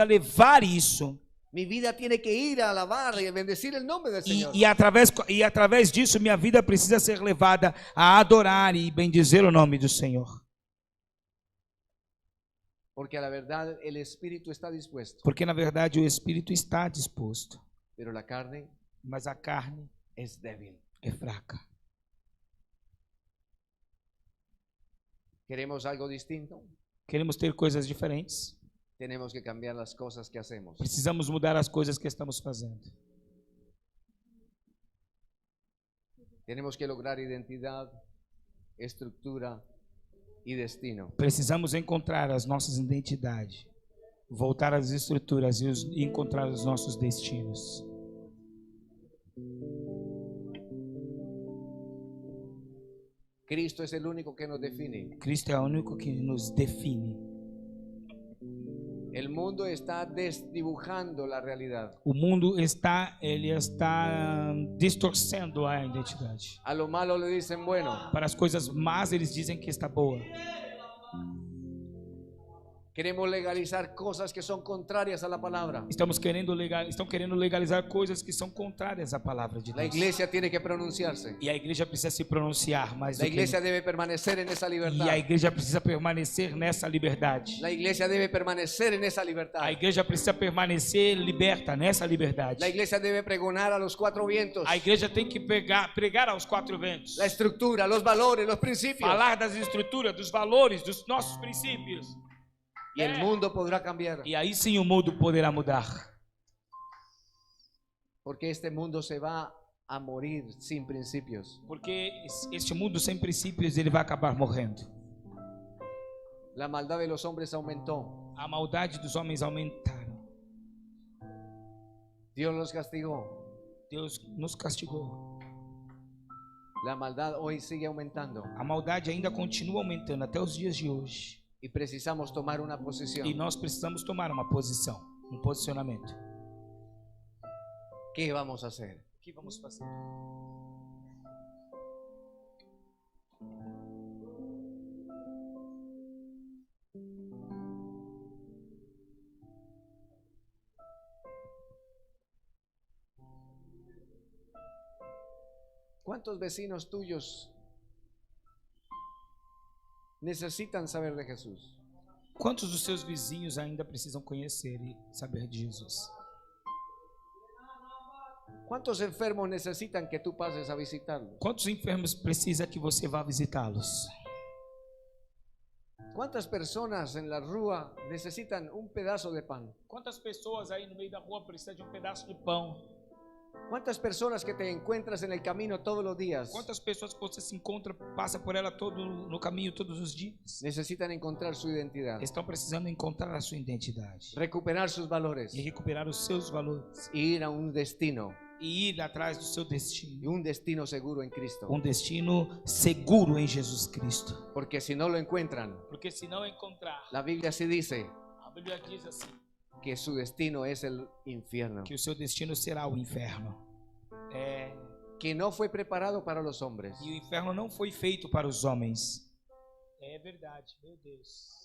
levar isso. Mi vida tiene que ir a alabar y a bendecir el nombre del Señor. E através disso, minha vida precisa ser levada a adorar e bendizer o nome do Senhor. Porque a la verdad el espíritu está dispuesto, Porque, na verdade, o Espírito está disposto, pero la carne mas a carne es débil. é fraca. ¿Queremos algo distinto? Queremos ter coisas diferentes. Tenemos que cambiar las cosas que hacemos. Precisamos mudar as coisas que estamos fazendo. Tenemos que lograr identidad, estructura y destino. Precisamos encontrar as nossas identidades, voltar às estruturas e encontrar os nossos destinos. Cristo es el único que nos define. Cristo é o único que nos define. El mundo está desdibujando la realidad. O mundo está distorcendo a identidade. A lo malo le dicen bueno. Para as coisas más eles dizem que está boa. Queremos legalizar cosas que son contrarias a la palabra. Estão querendo legalizar coisas que são contrárias à palavra de La Deus. iglesia tiene que pronunciarse. E a igreja precisa se pronunciar mais do La que iglesia debe permanecer en esa E a libertad. igreja precisa permanecer nessa liberdade. La iglesia debe permanecer en esa A libertad. igreja precisa permanecer liberta nessa liberdade. La iglesia debe pregonar a los cuatro vientos. A igreja tem que pregar aos quatro ventos. La estructura, los valores, los principios. Falar das estruturas, dos valores, dos nossos princípios. Y el mundo podrá cambiar. E aí sim o mundo poderá mudar. Porque este mundo se va a morir sin principios. Porque este mundo sem princípios, ele vai acabar morrendo. La maldad de los hombres aumentó. A maldade dos homens aumentaram. Dios los castigó. Deus nos castigou. La maldad hoy sigue aumentando. A maldade ainda continua aumentando até os dias de hoje. Y precisamos tomar una posición. E nós precisamos tomar uma posição, um posicionamento. ¿Qué vamos a hacer? O que vamos fazer? ¿Cuántos vecinos tuyos necesitan saber de Jesús? Quantos dos seus vizinhos ainda precisam conhecer e saber de Jesus? ¿Cuántos enfermos necesitan que tú pases a visitarlos? Quantos enfermos precisa que você vá visitá-los? ¿Cuántas personas en la rúa necesitan un pedazo de pan? Quantas pessoas aí no meio da rua precisam de um pedaço de pão? ¿Cuántas personas que te encuentras en el camino todos los días Quantas pessoas que você se encontra, passa por ela todo no caminho todos os dias? necesitan encontrar su identidad, Estão precisando encontrar a sua identidade recuperar sus valores e recuperar os seus valores y ir a un destino, e ir atrás do seu y destino, un destino seguro en Cristo? um destino seguro em Jesus Cristo. Porque si no lo encuentran, Porque se não encontrar, la Biblia sí dice a Bíblia diz assim, que su destino es el infierno, que o seu destino será o inferno. que no fue preparado para los hombres. E o inferno não foi feito para os homens. É verdade, meu Deus.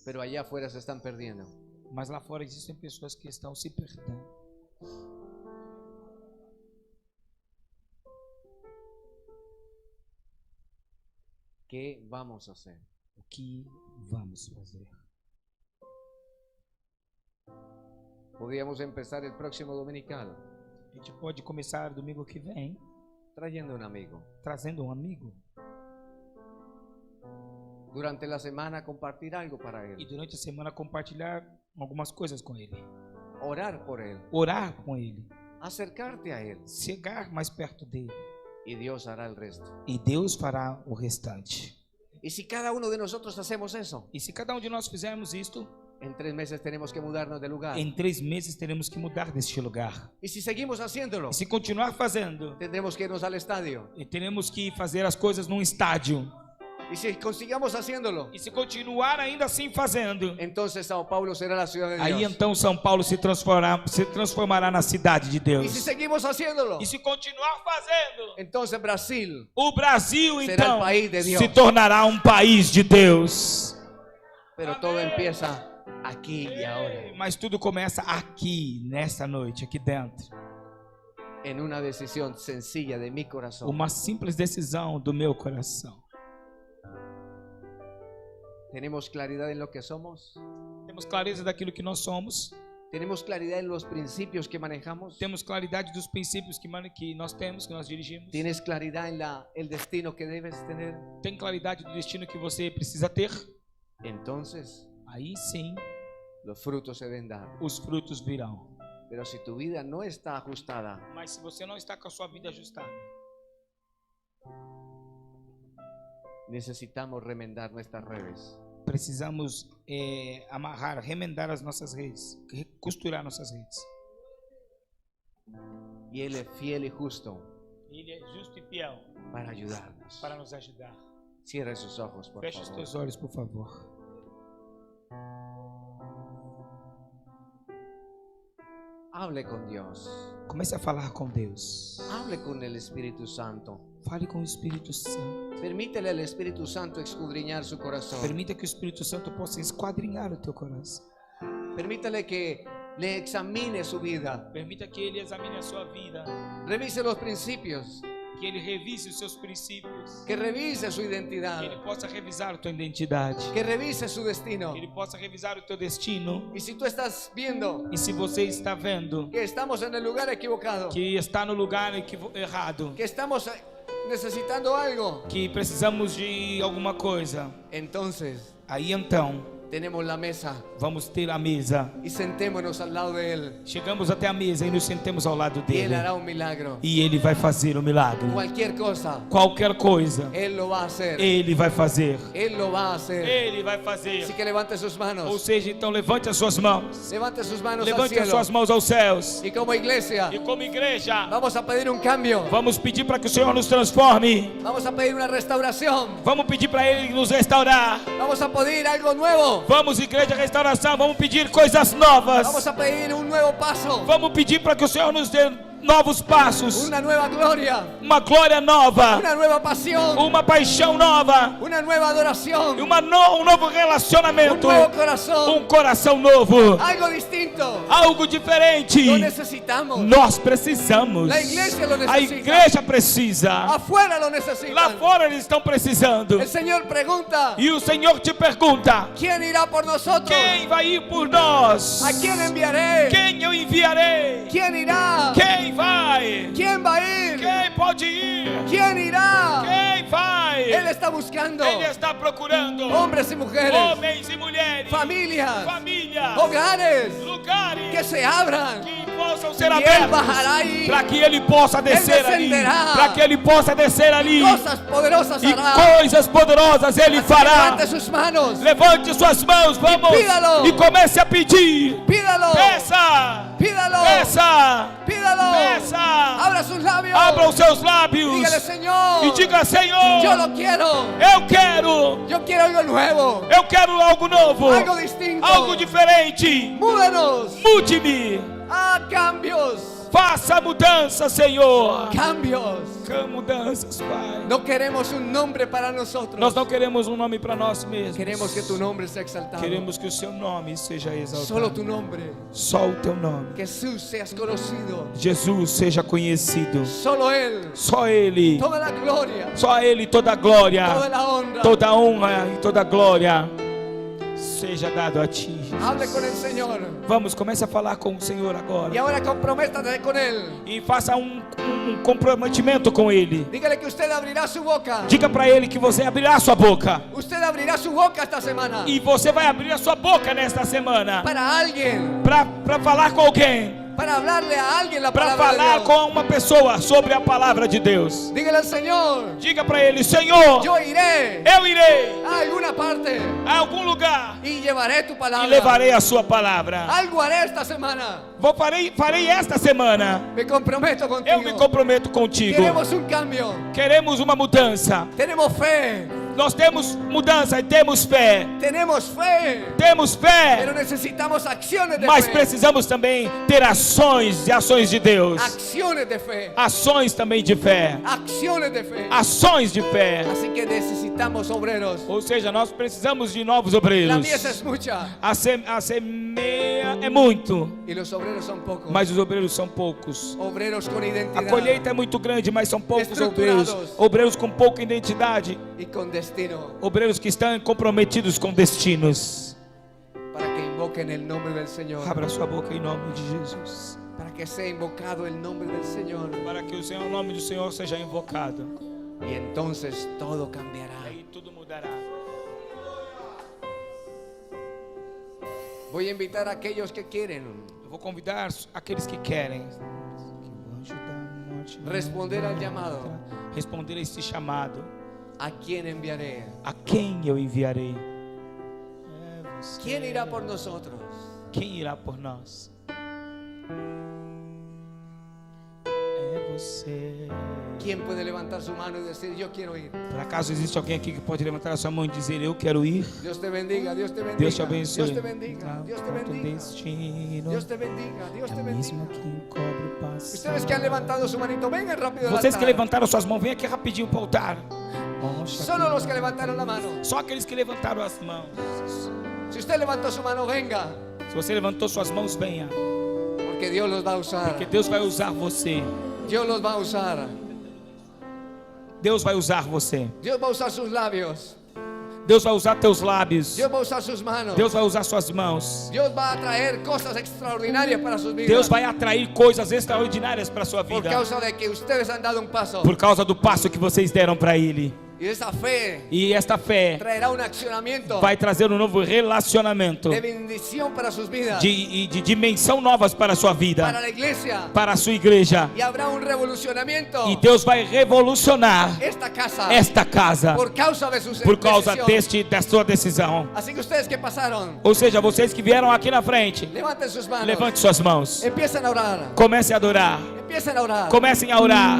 Pero allá afuera se están perdiendo. Mas lá fora existem pessoas que estão se perdendo. ¿Qué vamos a hacer? O que vamos fazer? Podríamos empezar el próximo dominical A gente pode começar domingo que vem trayendo un amigo. trazendo um amigo Durante la semana compartir algo para e él. durante a semana compartilhar algumas coisas com ele, Orar por él. orar com ele, Acercarte a él. chegar mais perto dele Y Dios hará el resto. e Deus fará o restante. Y si cada uno de nosotros hacemos eso, E se cada um de nós fizermos isto, En 3 meses tenemos que mudarnos de lugar. Em 3 meses teremos que mudar deste lugar. Y si seguimos haciéndolo, E se continuar fazendo, tendremos que irnos al estadio. e teremos que fazer as coisas num estádio. Y si consigamos haciéndolo, E se continuar ainda assim fazendo, entonces Sao Paulo será la ciudad de aí Dios. então São Paulo se transformará na cidade de Y Deus. si seguimos haciéndolo, E se continuar fazendo, entonces Brasil o Brasil será então el país de Dios. se tornará um país de Deus. Pero todo empieza aquí y ahora, Mas tudo começa aqui, nessa noite, aqui dentro. en una decisión sencilla de mi corazón. Uma simples decisão do meu coração. Tenemos claridad en lo que somos. Temos clareza daquilo que nós somos. Tenemos claridad en los principios que manejamos. Temos claridade dos princípios que nós temos, que nós dirigimos. Tienes claridad en el destino que debes tener. Tem claridade do destino que você precisa ter. Entonces Aí sim, los frutos se deben dar. os frutos virão. Pero si tu vida no está ajustada, Mas se você não está com a sua vida ajustada, necesitamos remendar nuestras redes. precisamos amarrar, remendar as nossas redes, costurar nossas redes. Y Él es fiel y justo Ele é justo e fiel para ayudarnos. para nos ajudar. Cierra sus ojos, por Feche os favor. teus olhos, por favor. Hable con Dios. Comece a falar com Deus. Hable con el Espíritu Santo. Fale com o Espírito Santo. Permítele al Espíritu Santo escudriñar su corazón. Permita que o Espírito Santo possa esquadrinhar o teu coração. Permítale que le examine su vida. Permita que Ele examine a sua vida. Revise los principios. Que Ele revise os seus princípios. Que revise su Que identidad. Ele possa revisar a tua identidade. Que revise su destino. Que Ele possa revisar o teu destino. Y si tú estás viendo E se você está vendo que estamos en el lugar equivocado, que está no lugar errado, que estamos necesitando algo, que precisamos de alguma coisa, entonces aí então tenemos la mesa vamos ter a mesa. y sentémonos al lado de Él. Chegamos até a mesa e nos sentemos ao lado Y Él dele. hará un milagro. E Ele vai fazer o milagre. Cualquier cosa, Qualquer coisa, Él lo va a hacer. Ele vai fazer. Él lo va a hacer. Ele vai fazer. Así que levante sus Ou manos. seja, então levante as suas mãos. Levante sus manos al Levante as cielo. suas mãos aos céus. Y como iglesia, E como igreja, vamos a pedir un cambio. vamos pedir para que o Senhor nos transforme. Vamos a pedir una restauración. Vamos pedir para Ele nos restaurar. Vamos a pedir algo nuevo. Vamos, igreja restauração, vamos pedir coisas novas. Vamos a pedir un nuevo paso. Vamos pedir para que o Senhor nos dê novos passos, Una nueva gloria. uma glória nova, Una nueva pasión. uma paixão nova, Una nueva adoración. um novo Un relacionamento, nuevo corazón. coração novo, Algo distinto. algo diferente. Lo necesitamos. Nós precisamos. La iglesia lo A necesita. igreja precisa. Afuera lo Lá necesitan. fora eles estão precisando. El Señor pregunta: E o Senhor te pergunta: ¿quién irá por nosotros? quem vai ir por nós? ¿A quién enviaré? Quem eu enviarei? ¿Quién irá? Quem vai? ¿Quién va a ir? Quem pode ir? ¿Quién irá? Quem vai? Él está buscando Ele está procurando hombres y mujeres, homens e mulheres, familias, famílias, hogares lugares que se abran. que possam ser Y Él abertos bajará ahí. para que Ele possa descer ali, descenderá. para que Ele possa descer ali Cosas poderosas e hará. coisas poderosas Ele fará. Levante sus manos. Levante suas mãos, vamos, pídalo. e comece a pedir. Pídalo. Peça, Pídalo. peça, Pídalo. peça. Abra sus labios. Abra os seus lábios Dígale, Señor. e diga: Senhor, Yo lo quiero. eu quero. Yo quiero algo nuevo. Eu quero algo novo, Algo distinto. algo diferente. Múdanos Mude-me, a cambios. faça mudança, Senhor. Cambios. Mudanças, Pai. No queremos un nombre para nosotros. Nós não queremos um nome para nós mesmos. Queremos que tu nombre sea exaltado. Queremos que o seu nome seja exaltado. Solo tu nombre. Só o teu nome. Jesús seas conocido. Jesus seja conhecido. Solo Él. Só Ele. Toda la gloria. Só a Ele toda a glória, Toda la honra. toda a honra e toda a glória seja dado a Ti. Hable con el Señor. Vamos, comece a falar com o Senhor Y agora. ahora comprométate con Él. E faça um comprometimento com Ele. Dígale que usted abrirá su boca. Diga para Ele que você abrirá sua boca. Usted abrirá su boca esta semana. E você vai abrir a sua boca nesta semana Para alguien para falar com alguém para hablarle a alguien la para palabra de falar Dios. com uma pessoa sobre a palavra de Deus. Dígale al Señor, Diga para ele: Senhor, yo iré eu irei a alguna parte a algum lugar y llevaré tu palabra. e levarei a sua palavra. Algo haré esta semana. Farei esta semana. Me comprometo contigo. Eu me comprometo contigo. Queremos un cambio. Queremos uma mudança. Tenemos fe. Nós temos mudança e temos fé. Tenemos fe. Temos Pero fé, necesitamos acciones de mas fe. precisamos também ter ações de Deus. Acciones de fe. Ações também de fé. Acciones de fe. Ações de fé. Así que necesitamos obreros. Ou seja, nós precisamos de novos La obreiros. mies es mucha A semeia é muito, y los obreros son pocos. mas os obreiros são poucos. Obreros con A identidad colheita é muito grande, mas são poucos obreiros. Estruturados. Obreiros com pouca identidade. y con destino, Obreiros que estão comprometidos com destinos. para que invoquen el nombre del Señor. Abra sua boca em nome de Jesus. Para que sea invocado el nombre del Señor. Para que o nome do Senhor seja invocado. Y entonces todo cambiará. Aí tudo mudará. Voy a invitar a aquellos que quieren Eu vou convidar aqueles que querem responder al llamado. responder a este chamado. ¿A quién enviaré? A quem eu enviarei? ¿Quién irá por nosotros? Quem irá por nós? É você. ¿Quién puede levantar su mano y decir yo quiero ir? Por acaso existe alguém aqui que pode levantar a sua mão e dizer: eu quero ir? Dios te bendiga, Dios te bendiga. Deus te abençoe. Dios te bendiga, Dios te bendiga. Destino. Dios te bendiga, Dios te É mesmo bendiga. que encobre o passado. Ustedes que han levantado su manito, vengan rápido al Vocês que altar. levantaram suas mãos, vem aqui rapidinho para o altar. Solo los que levantaron la mano. Só aqueles que levantaram as mãos. Si usted levantó su mano, venga. Se você levantou suas mãos, venha. Porque Dios los va a usar. Porque Deus vai usar você. Dios los va a usar. Deus vai usar você. Dios va a usar sus labios. Deus vai usar teus lábios. Dios va a usar sus manos. Deus vai usar suas mãos. Dios va a traer cosas extraordinarias para sus vidas. Deus vai atrair coisas extraordinárias para sua Por vida. causa de que ustedes han dado un paso. Por causa do passo que vocês deram para Ele. Y esa fe E esta fé traerá un accionamiento vai trazer um novo relacionamento de bendición para sus vidas. de dimensão novas para a sua vida, Para la iglesia. para a sua igreja. Y habrá un revolucionamiento. E Deus vai revolucionar Esta casa. esta casa Por causa de sus por causa decisión. da sua decisão. Así que ustedes que pasaron, Ou seja, vocês que vieram aqui na frente, levanten sus manos. levante suas mãos. Empiecen a orar. Comece a adorar. Empiecen a orar. Comecem a orar.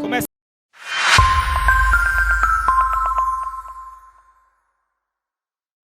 Comecem